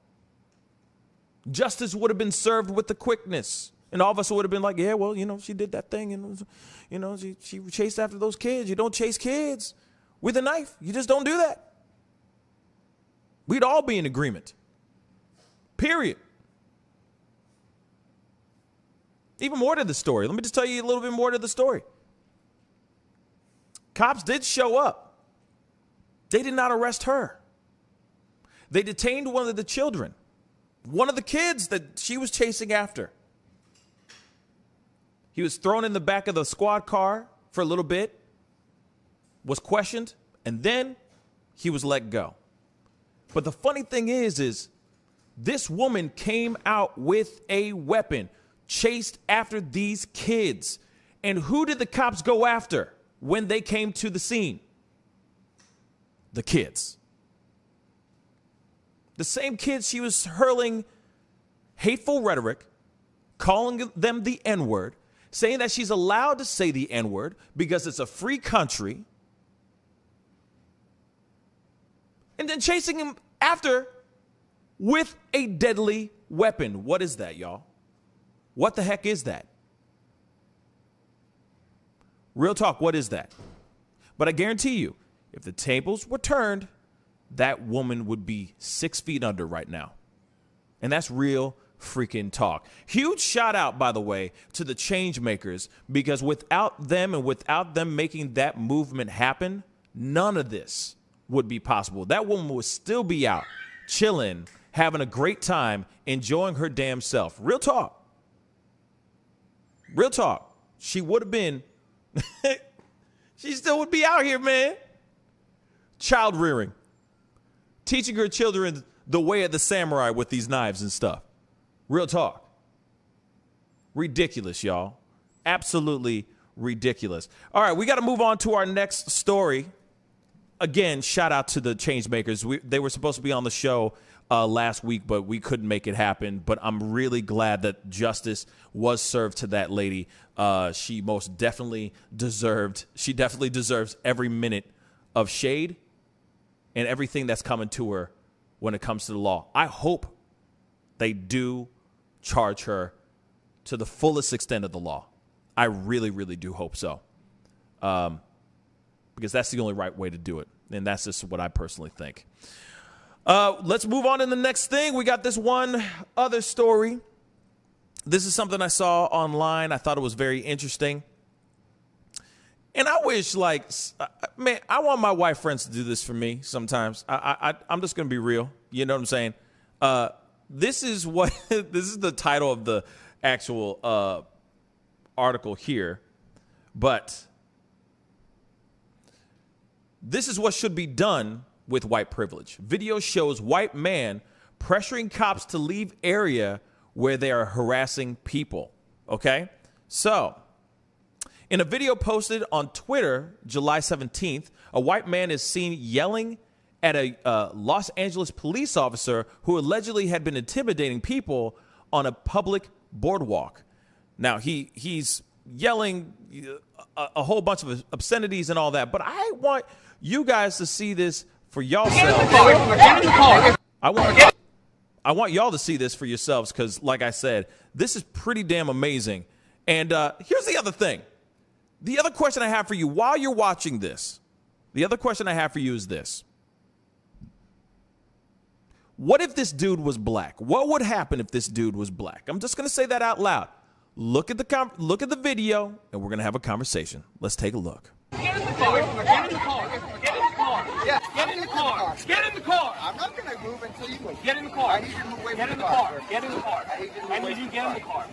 Justice would have been served with the quickness. And all of us would have been like, yeah, well, she did that thing, and, she chased after those kids. You don't chase kids with a knife. You just don't do that. We'd all be in agreement. Period. Even more to the story. Let me just tell you a little bit more to the story. Cops did show up. They did not arrest her. They detained one of the children, one of the kids that she was chasing after. He was thrown in the back of the squad car for a little bit, was questioned, and then he was let go. But the funny thing is this woman came out with a weapon, chased after these kids. And who did the cops go after when they came to the scene? The kids. The same kids she was hurling hateful rhetoric, calling them the N-word, saying that she's allowed to say the N-word because it's a free country, and then chasing him after with a deadly weapon. What is that, y'all? What the heck is that? Real talk, what is that? But I guarantee you, if the tables were turned, that woman would be 6 feet under right now. And that's real freaking talk. Huge shout out, by the way, to the change makers, because without them and without them making that movement happen, none of this would be possible. That woman would still be out chilling, having a great time, enjoying her damn self. Real talk. Real talk. She would have been, she still would be out here, man. Child rearing. Teaching her children the way of the samurai with these knives and stuff. Real talk. Ridiculous, y'all. Absolutely ridiculous. All right, we got to move on to our next story. Again, shout out to the change makers. They were supposed to be on the show last week, but we couldn't make it happen. But I'm really glad that justice was served to that lady. She most definitely deserves every minute of shade and everything that's coming to her when it comes to the law. I hope they do charge her to the fullest extent of the law. I really, really do hope so. Because that's the only right way to do it. And that's just what I personally think. Let's move on to the next thing. We got this one other story. This is something I saw online. I thought it was very interesting. And I wish, man, I want my white friends to do this for me sometimes. I'm just going to be real. You know what I'm saying? This is the title of the actual article here. But this is what should be done with white privilege. Video shows white man pressuring cops to leave area where they are harassing people. Okay? So, in a video posted on Twitter, July 17th, a white man is seen yelling at a Los Angeles police officer who allegedly had been intimidating people on a public boardwalk. Now, he's yelling a whole bunch of obscenities and all that, but I want you guys to see this for yourselves. I want y'all to see this for yourselves because, like I said, this is pretty damn amazing. And here's the other thing. The other question I have for you while you're watching this, is this. What if this dude was black? What would happen if this dude was black? I'm just going to say that out loud. Look at the video, and we're going to have a conversation. Let's take a look. Get in the car. Get in the car. Get in the car. Yeah, get in the car. Get in the car. I'm not going to move until you move. Get in the car. I need you to move away from the car. Get in the car. I need you to get in the car.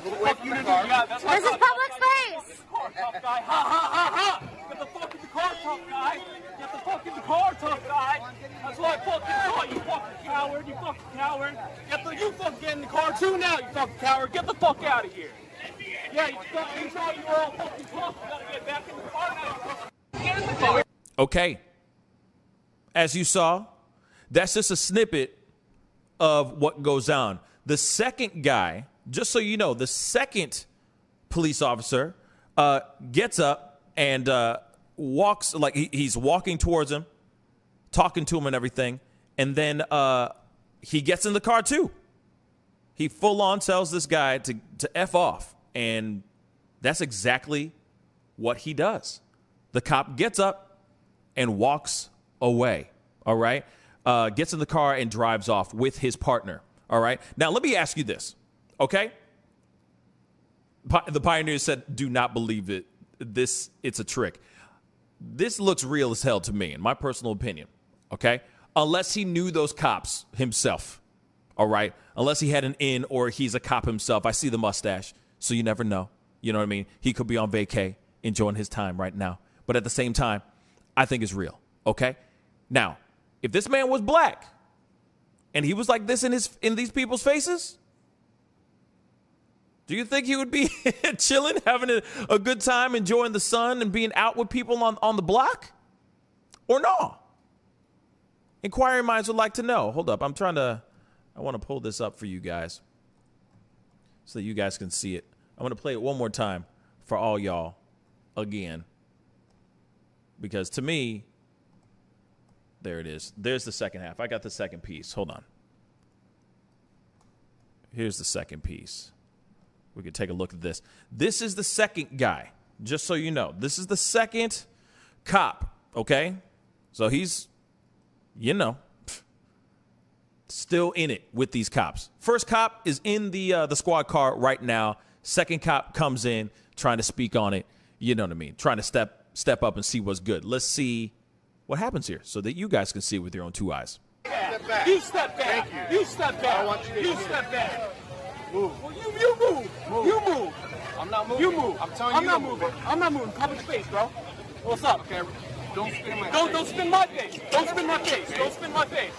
Move away from the car. This is public space. Tough guy. Ha, ha, ha, ha. Get the fuck in the car, tough guy. Get the fuck in the car, tough guy. That's why I fucking thought, you fucking coward. You fucking coward. You fucking get in the car too now, you fucking coward. Get the fuck out of here. Yeah, you thought you were all fucking tough. You gotta get back in the car now. Get in the car. Okay. As you saw, that's just a snippet of what goes on. The second guy, just so you know, the second police officer gets up and walks, like he's walking towards him, talking to him and everything. And then he gets in the car too. He full on tells this guy to F off. And that's exactly what he does. The cop gets up and walks away. All right. Gets in the car and drives off with his partner. All right. Now, let me ask you this, okay? The Pioneer said, do not believe it. It's a trick. This looks real as hell to me, in my personal opinion, okay? Unless he knew those cops himself, all right? Unless he had an in or he's a cop himself. I see the mustache, so you never know. You know what I mean? He could be on vacay, enjoying his time right now. But at the same time, I think it's real, okay? Now, if this man was black and he was like this in these people's faces, do you think he would be chilling, having a good time, enjoying the sun and being out with people on the block? Or no? Inquiring minds would like to know. Hold up. I want to pull this up for you guys so that you guys can see it. I'm going to play it one more time for all y'all again. Because to me, there it is. There's the second half. I got the second piece. Hold on. Here's the second piece. We could take a look at this. This is the second guy, just so you know. This is the second cop, okay? So he's, still in it with these cops. First cop is in the squad car right now. Second cop comes in trying to speak on it. You know what I mean? Trying to step up and see what's good. Let's see what happens here so that you guys can see it with your own two eyes. Step back. You step back. You step back. I want you to step back. Move. Well, you move. You move. I'm not moving. You move. I'm telling I'm you not to move. moving. I'm not moving. Public space, bro. What's up? Okay. Don't spin my Don't spin my face. Don't spin my face. Don't spin my face.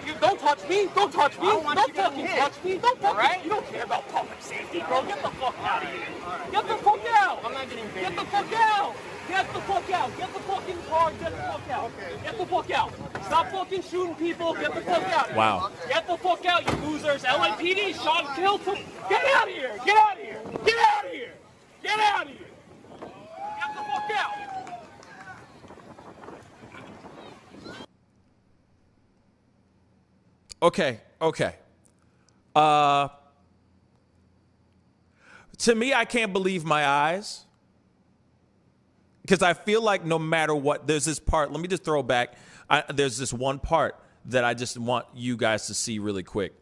You don't touch me. Don't touch me. Don't fucking touch me. Don't fucking. You don't care about public safety, bro. Get the fuck out of here. Get the fuck out. I'm not getting paid. Get the fuck out. Get the fuck out. Get the fucking car. Get the fuck out. Get the fuck out. Stop fucking shooting people. Get the fuck out. Wow. Get the fuck out, you losers. LAPD shot and killed some. Get out of here. Get out of here. Get out of here. Get out of here. Get the fuck out. Okay. To me, I can't believe my eyes. Because I feel like no matter what, there's this part. Let me just throw back. There's this one part that I just want you guys to see really quick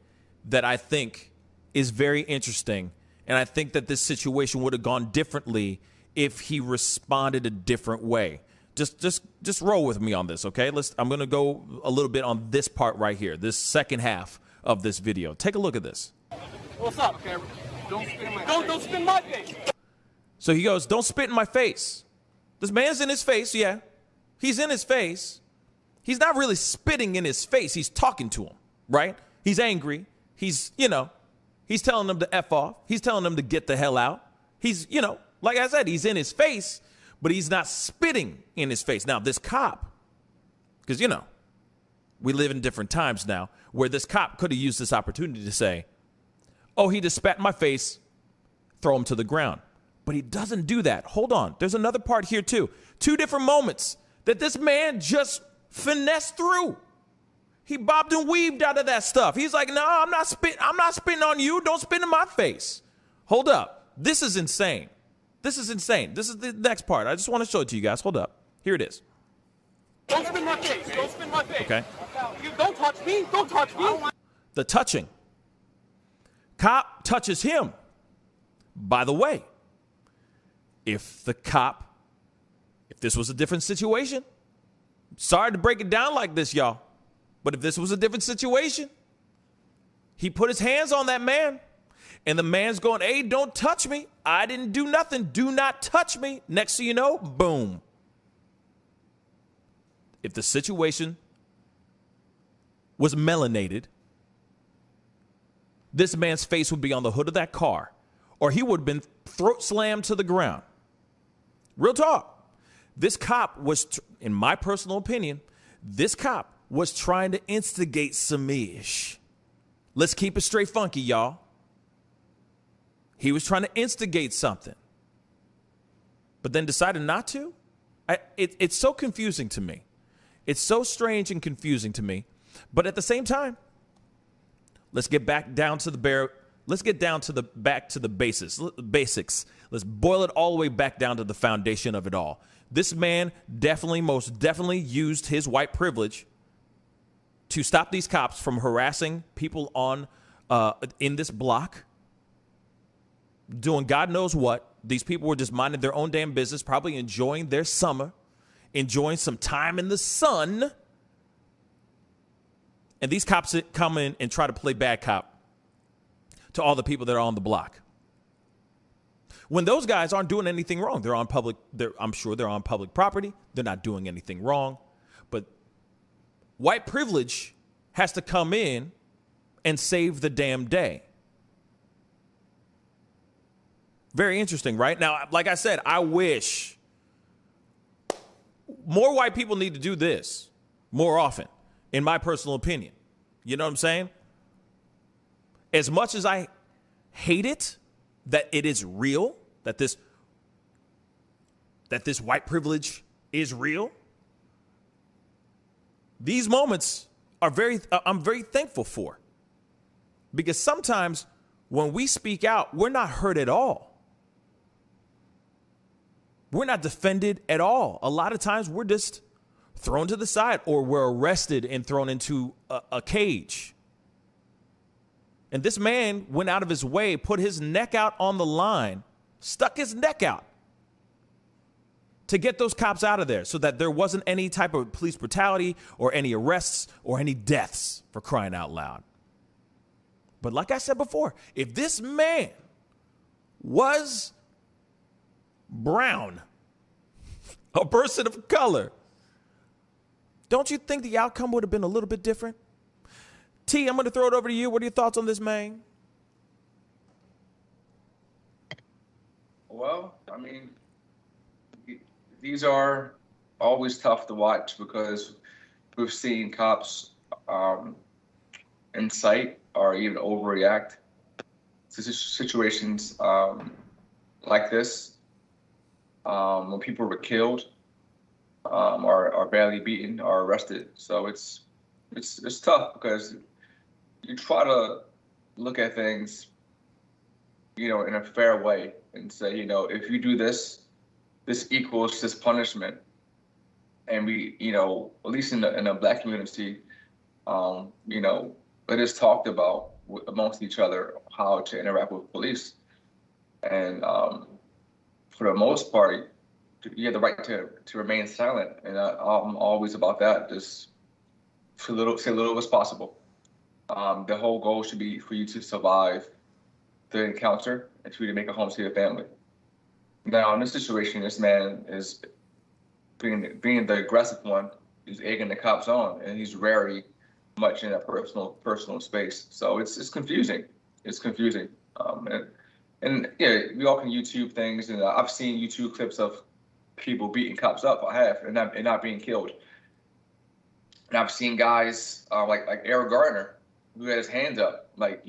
that I think is very interesting. And I think that this situation would have gone differently if he responded a different way. Just roll with me on this, okay? I'm going to go a little bit on this part right here, this second half of this video. Take a look at this. What's up? Okay. Don't spin my face. Don't spin my face. So he goes, don't spit in my face. This man's in his face, yeah. He's in his face. He's not really spitting in his face. He's talking to him, right? He's angry. He's telling him to F off. He's telling him to get the hell out. He's, like I said, he's in his face, but he's not spitting in his face. Now, this cop, because, we live in different times now, where this cop could have used this opportunity to say, oh, he just spat in my face, throw him to the ground. But he doesn't do that. Hold on. There's another part here, too. Two different moments that this man just finessed through. He bobbed and weaved out of that stuff. He's like, no, I'm not spitting on you. Don't spit in my face. Hold up. This is insane. This is the next part. I just want to show it to you guys. Hold up. Here it is. Don't spin my face. Don't spin my face. Okay. You don't touch me. Don't touch me. The touching. Cop touches him. By the way, if this was a different situation, sorry to break it down like this, y'all, but if this was a different situation, he put his hands on that man, and the man's going, hey, don't touch me. I didn't do nothing. Do not touch me. Next thing you know, boom. If the situation was melanated, this man's face would be on the hood of that car, or he would have been throat slammed to the ground. Real talk. This cop was, in my personal opinion, this cop was trying to instigate some ish. Let's keep it straight funky, y'all. He was trying to instigate something, but then decided not to. It's so confusing to me. It's so strange and confusing to me. But at the same time, let's get back down to the back to the basics. Let's boil it all the way back down to the foundation of it all. This man most definitely used his white privilege to stop these cops from harassing people on in this block doing God knows what. These people were just minding their own damn business, probably enjoying their summer, enjoying some time in the sun. And these cops come in and try to play bad cop to all the people that are on the block. When those guys aren't doing anything wrong, I'm sure they're on public property. They're not doing anything wrong. But white privilege has to come in and save the damn day. Very interesting, right? Now, like I said, I wish more white people need to do this more often, in my personal opinion. You know what I'm saying? As much as I hate it, that it is real, that this white privilege is real, these moments are I'm very thankful for. Because sometimes when we speak out, we're not heard at all. We're not defended at all. A lot of times we're just thrown to the side, or we're arrested and thrown into a cage. And this man went out of his way, put his neck out on the line, stuck his neck out to get those cops out of there so that there wasn't any type of police brutality or any arrests or any deaths, for crying out loud. But like I said before, if this man was brown, a person of color, don't you think the outcome would have been a little bit different? T, I'm going to throw it over to you. What are your thoughts on this, man? Well, I mean, these are always tough to watch because we've seen cops incite or even overreact to situations like this. When people were killed, are badly beaten, or arrested. So it's tough because you try to look at things, in a fair way and say, if you do this, this equals this punishment. And we, at least in the Black community, it is talked about amongst each other how to interact with police. And for the most part, you have the right to remain silent. And I'm always about that. Just say little as possible. The whole goal should be for you to survive the encounter and for you to make it home to your family. Now, in this situation, this man is being the aggressive one. He's egging the cops on, and he's very much in that personal space. So it's confusing. It's confusing. And yeah, we all can YouTube things, and I've seen YouTube clips of people beating cops up. I have, and not being killed. And I've seen guys like Eric Gardner, who had his hands up, like,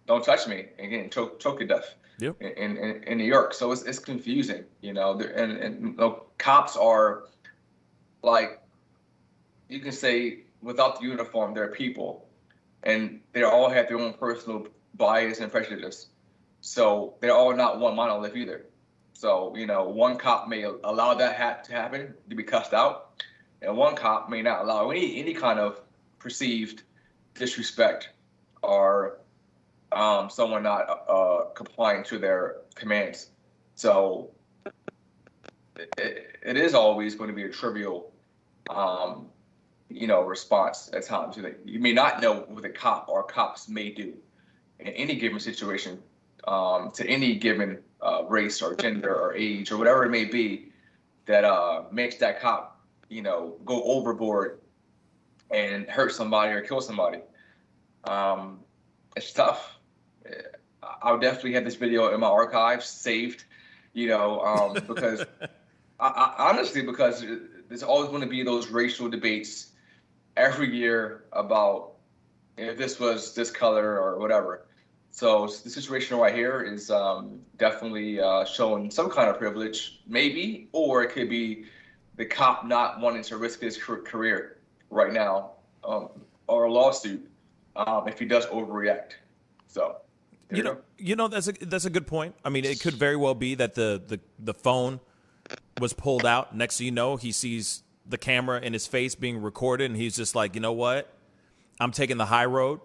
don't touch me, and getting choked to death. Yep. In New York. So it's confusing, and cops are, like, you can say without the uniform, they're people, and they all have their own personal bias and prejudice. So they're all not one monolith either. So, one cop may allow that to happen, to be cussed out, and one cop may not allow any kind of perceived disrespect or someone not complying to their commands. So it is always going to be a trivial, response at times. You may not know what a cop or cops may do in any given situation, to any given race or gender or age or whatever it may be, that makes that cop, go overboard and hurt somebody or kill somebody. It's tough. I'll definitely have this video in my archives saved, because honestly, because there's always going to be those racial debates every year about if this was this color or whatever. So the situation right here is definitely showing some kind of privilege, maybe, or it could be the cop not wanting to risk his career right now, or a lawsuit if he does overreact. So. That's a good point. I mean, it could very well be that the phone was pulled out. Next thing you know, he sees the camera in his face being recorded, and he's just like, you know what? I'm taking the high road.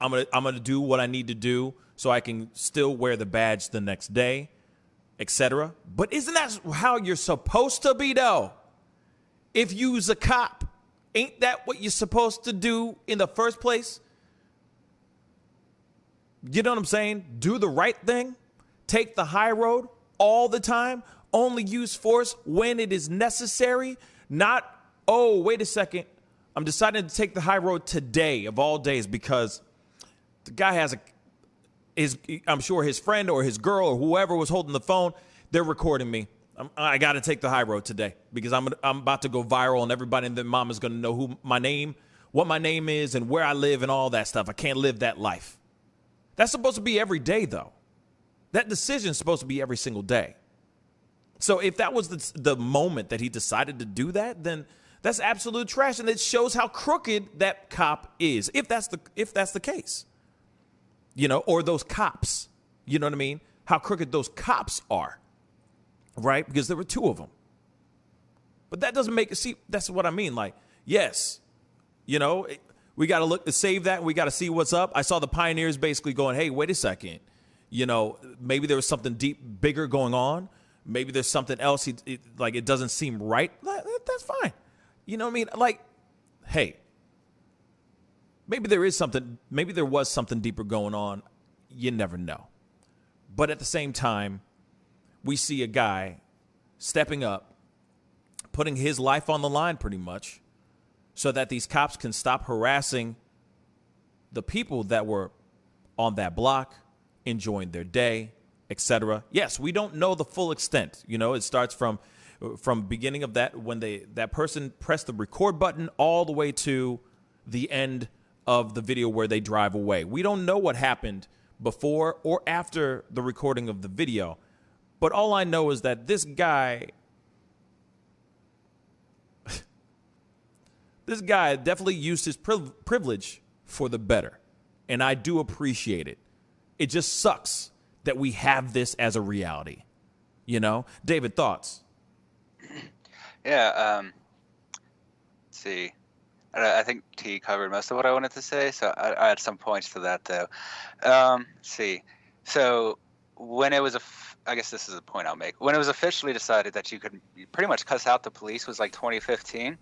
I'm gonna do what I need to do so I can still wear the badge the next day, etc. But isn't that how you're supposed to be, though? If you's a cop, ain't that what you're supposed to do in the first place? You know what I'm saying? Do the right thing. Take the high road all the time. Only use force when it is necessary. Not, oh, wait a second. I'm deciding to take the high road today of all days because the guy has I'm sure his friend or his girl or whoever was holding the phone, they're recording me. I got to take the high road today because I'm about to go viral and everybody and their mom is going to know what my name is and where I live and all that stuff. I can't live that life. That's supposed to be every day, though. That decision is supposed to be every single day. So if that was the moment that he decided to do that, then that's absolute trash, and it shows how crooked that cop is. If that's the case. You know, or those cops, you know what I mean? How crooked those cops are, right? Because there were two of them. But that doesn't make it, see, that's what I mean. Like, yes, you know, we got to look to save that. We got to see what's up. I saw the Pioneers basically going, hey, wait a second. You know, maybe there was something bigger going on. Maybe there's something else. It doesn't seem right. That's fine. You know what I mean? Like, hey. Maybe there was something deeper going on. You never know. But at the same time, we see a guy stepping up, putting his life on the line pretty much, so that these cops can stop harassing the people that were on that block, enjoying their day, etc. Yes, we don't know the full extent. You know, it starts from beginning of that when that person pressed the record button all the way to the end of the video where they drive away. We don't know what happened before or after the recording of the video, but all I know is that this guy definitely used his privilege for the better, and I do appreciate it. It just sucks that we have this as a reality. You know? David, thoughts? Yeah, let's see. I think T covered most of what I wanted to say, so I had some points to that, though. Let's see. So when it was, I guess this is a point I'll make. When it was officially decided that you could pretty much cuss out the police was like 2015.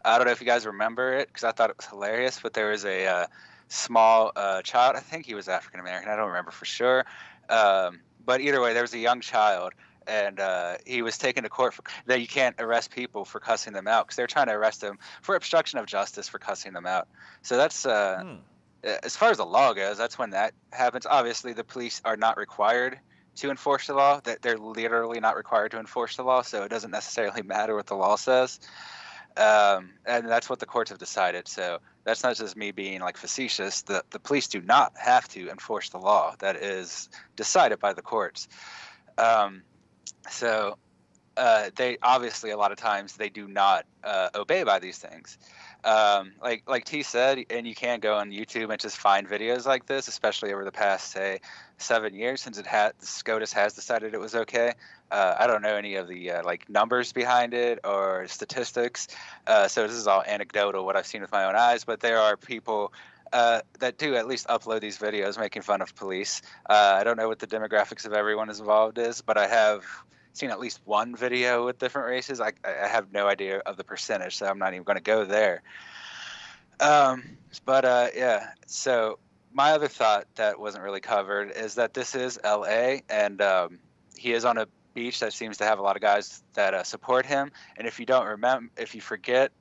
I don't know if you guys remember it because I thought it was hilarious, but there was a small child. I think he was African American. I don't remember for sure. But either way, there was a young child. And he was taken to court that you can't arrest people for cussing them out because they're trying to arrest him for obstruction of justice for cussing them out. So that's as far as the law goes, that's when that happens. Obviously, the police are not required to enforce the law. That they're literally not required to enforce the law, so it doesn't necessarily matter what the law says. And that's what the courts have decided. So that's not just me being like facetious. The police do not have to enforce the law. That is decided by the courts. So they obviously a lot of times they do not obey by these things. Like T said, and you can go on YouTube and just find videos like this, especially over the past, say, 7 years since SCOTUS has decided it was okay. I don't know any of the numbers behind it or statistics. So this is all anecdotal, what I've seen with my own eyes. But there are people that do at least upload these videos making fun of police. I don't know what the demographics of everyone involved is, but I have seen at least one video with different races. I have no idea of the percentage, so I'm not even going to go there. Yeah, so my other thought that wasn't really covered is that this is LA, and he is on a beach that seems to have a lot of guys that support him. And if you forget,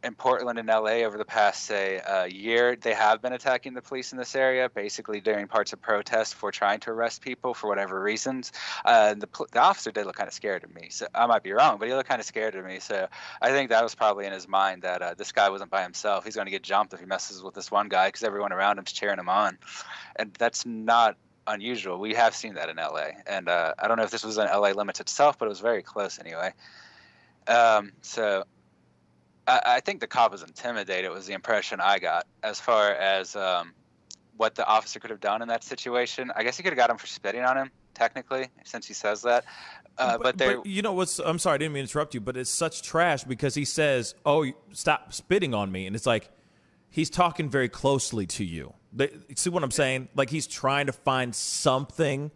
in Portland and LA over the past, say, year, they have been attacking the police in this area, basically during parts of protests for trying to arrest people for whatever reasons. The officer did look kind of scared of me. So I might be wrong, but he looked kind of scared of me. So I think that was probably in his mind that this guy wasn't by himself. He's going to get jumped if he messes with this one guy because everyone around him's cheering him on. And that's not unusual. We have seen that in LA. And I don't know if this was in LA limits itself, but it was very close anyway. So I think the cop was intimidated was the impression I got as far as what the officer could have done in that situation. I guess he could have got him for spitting on him, technically, since he says that. But you know what's, I'm sorry, I didn't mean to interrupt you, but it's such trash because he says, oh, stop spitting on me. And it's like, he's talking very closely to you. See what I'm saying? Like, he's trying to find something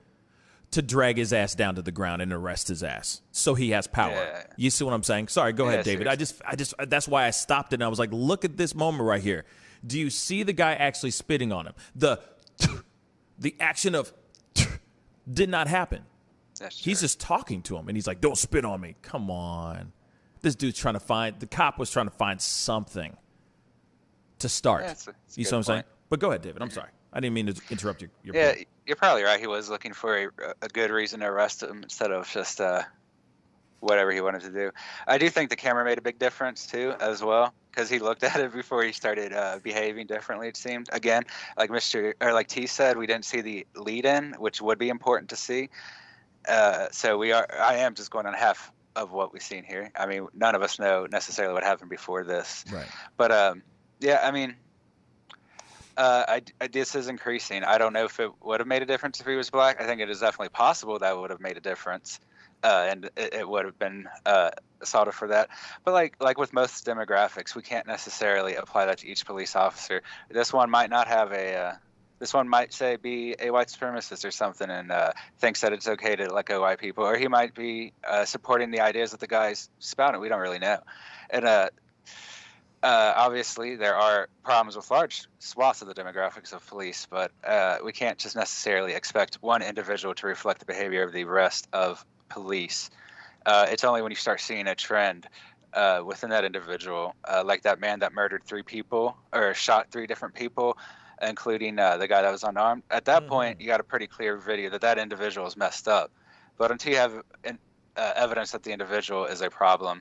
to drag his ass down to the ground and arrest his ass so he has power. Yeah. You see what I'm saying? Sorry, go ahead, David. Seriously. I just that's why I stopped it and I was like, look at this moment right here. Do you see the guy actually spitting on him? The action of did not happen. He's just talking to him and he's like, don't spit on me. Come on. This dude's the cop was trying to find something to start. Yeah, it's you see what I'm saying? But go ahead, David. I'm sorry. I didn't mean to interrupt your Yeah, point. you're probably right. He was looking for a good reason to arrest him instead of just whatever he wanted to do. I do think the camera made a big difference too, as well, because he looked at it before he started behaving differently. It seemed like like T said, we didn't see the lead-in, which would be important to see. So I am just going on half of what we've seen here. I mean, none of us know necessarily what happened before this, right? But yeah, I mean. This is increasing. I don't know if it would have made a difference if he was black. I think it is definitely possible that would have made a difference, and it would have been assaulted for that. But like with most demographics, we can't necessarily apply that to each police officer. This one might not have this one might say be a white supremacist or something and thinks that it's okay to let go white people, or he might be supporting the ideas that the guy's spouting. We don't really know, and obviously, there are problems with large swaths of the demographics of police, but we can't just necessarily expect one individual to reflect the behavior of the rest of police. It's only when you start seeing a trend within that individual, like that man that murdered 3 people or shot 3 different people, including the guy that was unarmed. At that point, you got a pretty clear video that individual is messed up. But until you have evidence that the individual is a problem,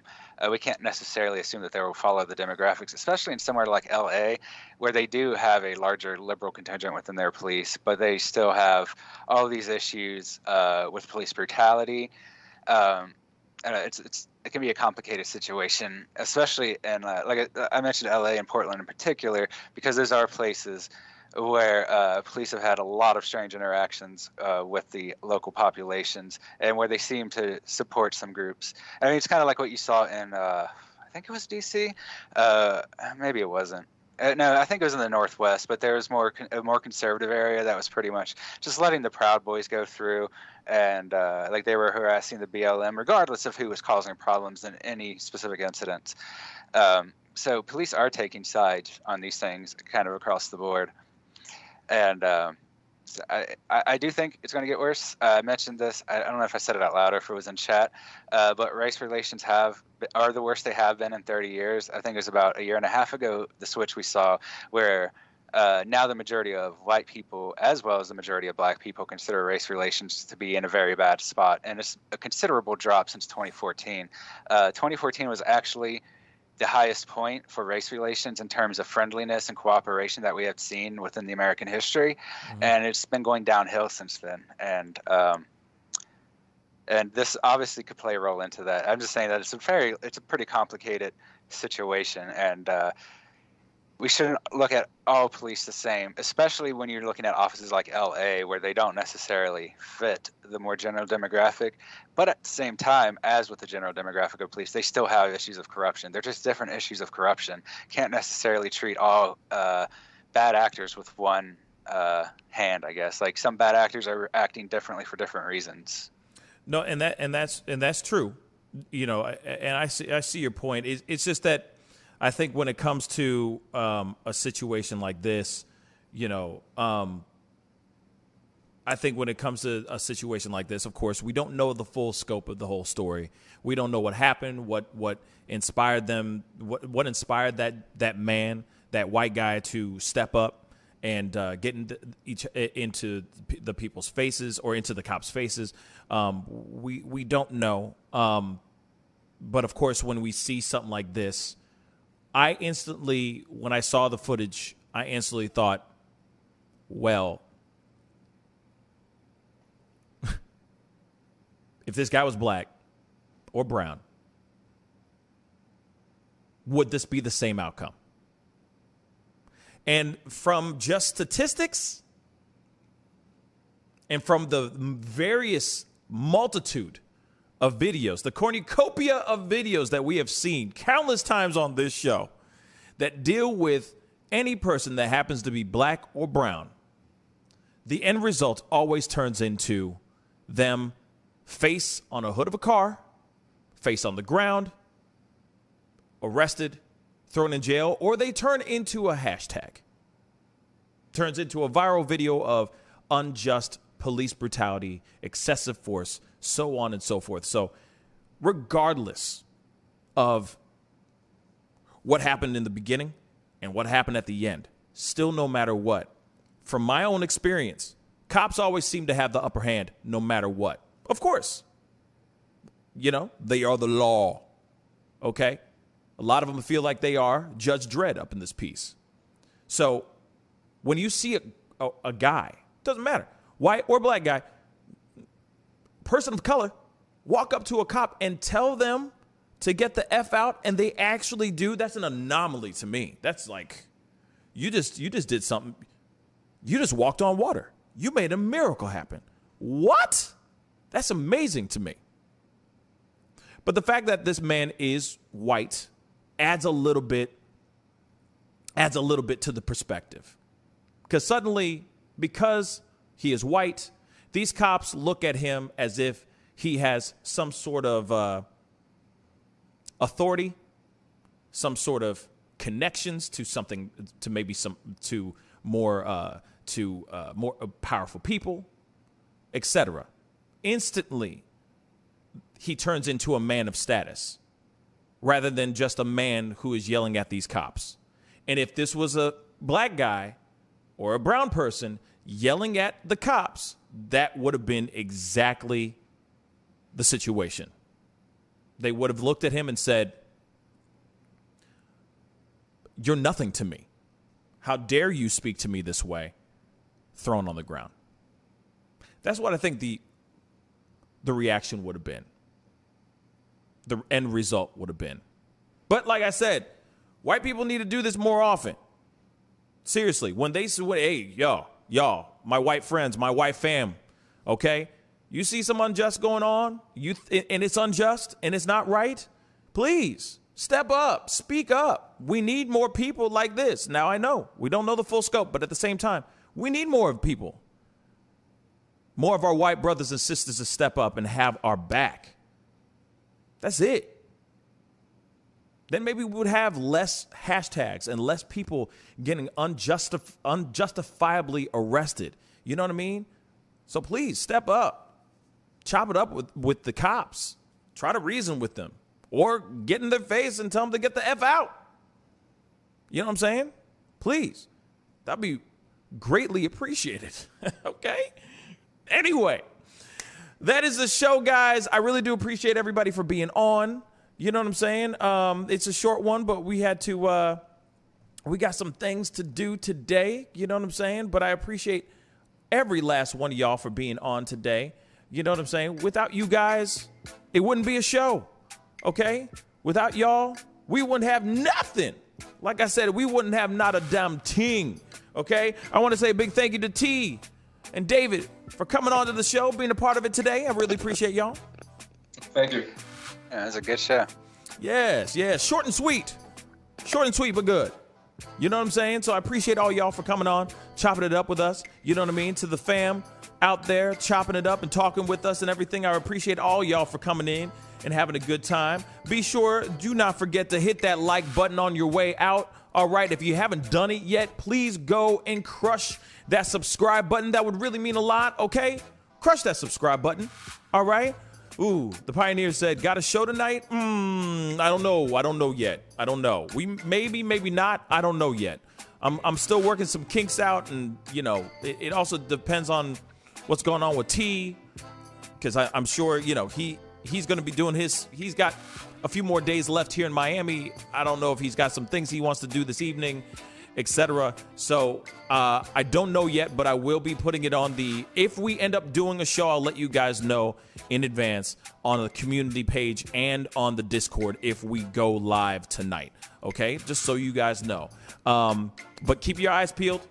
we can't necessarily assume that they will follow the demographics, especially in somewhere like LA, where they do have a larger liberal contingent within their police, but they still have all of these issues with police brutality. And it can be a complicated situation, especially in like I mentioned LA and Portland in particular, because those are places where police have had a lot of strange interactions with the local populations, and where they seem to support some groups. I mean, it's kind of like what you saw in, I think it was D.C. Maybe it wasn't. No, I think it was in the Northwest, but there was a more conservative area that was pretty much just letting the Proud Boys go through, and like they were harassing the BLM regardless of who was causing problems in any specific incidents. So police are taking sides on these things kind of across the board. And I do think it's going to get worse. I mentioned this. I don't know if I said it out loud or if it was in chat, but race relations are the worst they have been in 30 years. I think it was about a year and a half ago, the switch we saw where now the majority of white people, as well as the majority of black people, consider race relations to be in a very bad spot. And it's a considerable drop since 2014. 2014 was actually the highest point for race relations in terms of friendliness and cooperation that we have seen within the American history. And it's been going downhill since then. And this obviously could play a role into that. I'm just saying that it's a pretty complicated situation, and we shouldn't look at all police the same, especially when you're looking at offices like LA, where they don't necessarily fit the more general demographic. But at the same time, as with the general demographic of police, they still have issues of corruption. They're just different issues of corruption. Can't necessarily treat all bad actors with one hand, I guess. Like, some bad actors are acting differently for different reasons. No, and that's true. You know, and I see your point. It's just that I think when it comes to a situation like this, you know, I think when it comes to a situation like this, of course, we don't know the full scope of the whole story. We don't know what happened, what inspired them, what inspired that man, that white guy, to step up and get into the people's faces or into the cops' faces. We don't know. But of course, when we see something like this, when I saw the footage, I instantly thought, well, if this guy was black or brown, would this be the same outcome? And from just statistics and from the various multitude of videos, the cornucopia of videos that we have seen countless times on this show that deal with any person that happens to be black or brown, the end result always turns into them face on a hood of a car, face on the ground, arrested, thrown in jail, or they turn into a hashtag. Turns into a viral video of unjust police brutality, excessive force, so on and so forth. So regardless of what happened in the beginning and what happened at the end, still no matter what, from my own experience, cops always seem to have the upper hand no matter what. Of course, you know, they are the law, okay? A lot of them feel like they are Judge Dredd up in this piece. So when you see a guy, doesn't matter, white or black guy, person of color, walk up to a cop and tell them to get the F out, and they actually do, that's an anomaly to me. That's like, you just did something. You just walked on water. You made a miracle happen. What? That's amazing to me. But the fact that this man is white adds a little bit to the perspective. Because suddenly, because he is white, these cops look at him as if he has some sort of authority, some sort of connections to something, to maybe more powerful people, etc. Instantly, he turns into a man of status rather than just a man who is yelling at these cops. And if this was a black guy or a brown person yelling at the cops, that would have been exactly the situation. They would have looked at him and said, "You're nothing to me. How dare you speak to me this way?" Thrown on the ground. That's what I think the reaction would have been. The end result would have been. But like I said, white people need to do this more often. Seriously, when they say, hey, y'all, my white friends, my white fam, okay? You see some unjust going on, and it's unjust, and it's not right, please step up, speak up. We need more people like this. Now, I know we don't know the full scope, but at the same time, we need more people. More of our white brothers and sisters to step up and have our back. That's it. Then maybe we would have less hashtags and less people getting unjustifiably arrested. You know what I mean? So please step up. Chop it up with the cops. Try to reason with them. Or get in their face and tell them to get the F out. You know what I'm saying? Please. That'd be greatly appreciated. Okay? Anyway, that is the show, guys. I really do appreciate everybody for being on. You know what I'm saying? It's a short one, but we had to, we got some things to do today. You know what I'm saying? But I appreciate every last one of y'all for being on today. You know what I'm saying? Without you guys, it wouldn't be a show. Okay? Without y'all, we wouldn't have nothing. Like I said, we wouldn't have not a damn thing. Okay? I want to say a big thank you to T and David for coming on to the show, being a part of it today. I really appreciate y'all. Thank you. Yeah, it was a good show. Yes. Short and sweet. Short and sweet, but good. You know what I'm saying? So I appreciate all y'all for coming on, chopping it up with us. You know what I mean? To the fam out there, chopping it up and talking with us and everything. I appreciate all y'all for coming in and having a good time. Be sure, do not forget to hit that like button on your way out. All right, if you haven't done it yet, please go and crush that subscribe button. That would really mean a lot, okay? Crush that subscribe button, all right? Ooh, the Pioneer said, got a show tonight? I don't know yet. I don't know. We maybe not. I don't know yet. I'm still working some kinks out, and, you know, it also depends on what's going on with T, because I'm sure, you know, he's going to be doing he's got a few more days left here in Miami. I don't know if he's got some things he wants to do this evening, etc. So I don't know yet, but I will be putting it on if we end up doing a show, I'll let you guys know in advance on the community page and on the Discord if we go live tonight. Okay, just so you guys know. But keep your eyes peeled.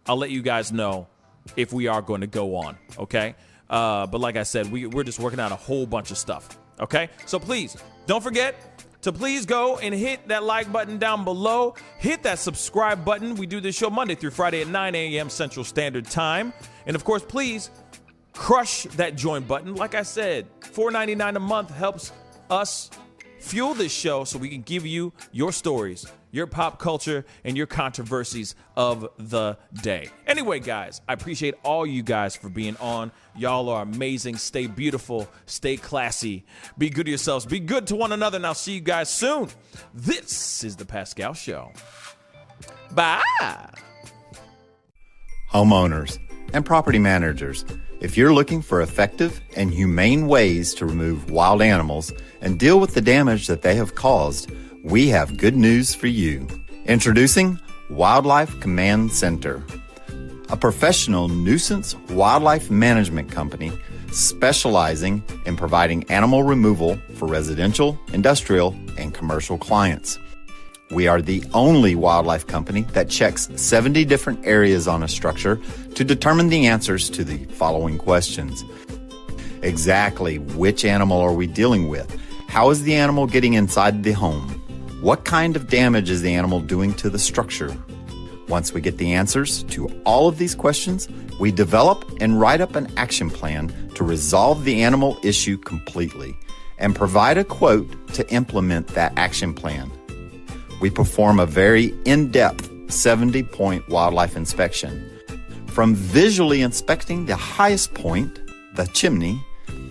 I'll let you guys know if we are going to go on. Okay, but like I said, we're just working out a whole bunch of stuff. Okay, so please don't forget to please go and hit that like button down below. Hit that subscribe button. We do this show Monday through Friday at 9 a.m. Central Standard Time. And, of course, please crush that join button. Like I said, $4.99 a month helps us fuel this show so we can give you your stories, your pop culture, and your controversies of the day. Anyway, guys, I appreciate all you guys for being on. Y'all are amazing. Stay beautiful. Stay classy. Be good to yourselves. Be good to one another. And I'll see you guys soon. This is The Pascal Show. Bye. Homeowners and property managers, if you're looking for effective and humane ways to remove wild animals and deal with the damage that they have caused, we have good news for you. Introducing Wildlife Command Center, a professional nuisance wildlife management company specializing in providing animal removal for residential, industrial, and commercial clients. We are the only wildlife company that checks 70 different areas on a structure to determine the answers to the following questions. Exactly which animal are we dealing with? How is the animal getting inside the home? What kind of damage is the animal doing to the structure? Once we get the answers to all of these questions, we develop and write up an action plan to resolve the animal issue completely and provide a quote to implement that action plan. We perform a very in-depth 70-point wildlife inspection. From visually inspecting the highest point, the chimney,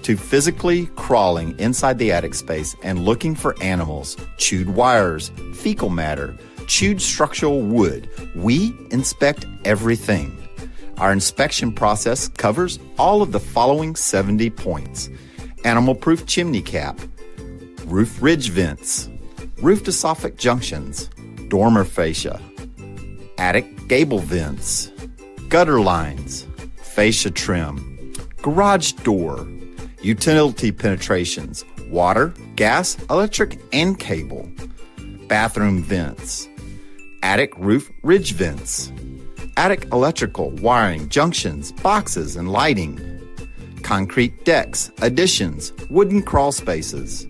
to physically crawling inside the attic space and looking for animals, chewed wires, fecal matter, chewed structural wood, we inspect everything. Our inspection process covers all of the following 70 points: animal-proof chimney cap, roof ridge vents, roof to soffit junctions, dormer fascia, attic gable vents, gutter lines, fascia trim, garage door, utility penetrations, water, gas, electric, and cable, bathroom vents, attic roof ridge vents, attic electrical, wiring, junctions, boxes, and lighting, concrete decks, additions, wooden crawl spaces,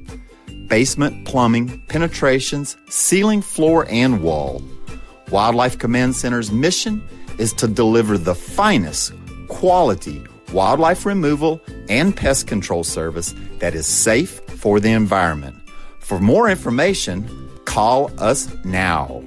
basement plumbing, penetrations, ceiling, floor, and wall. Wildlife Command Center's mission is to deliver the finest quality wildlife removal and pest control service that is safe for the environment. For more information, call us now.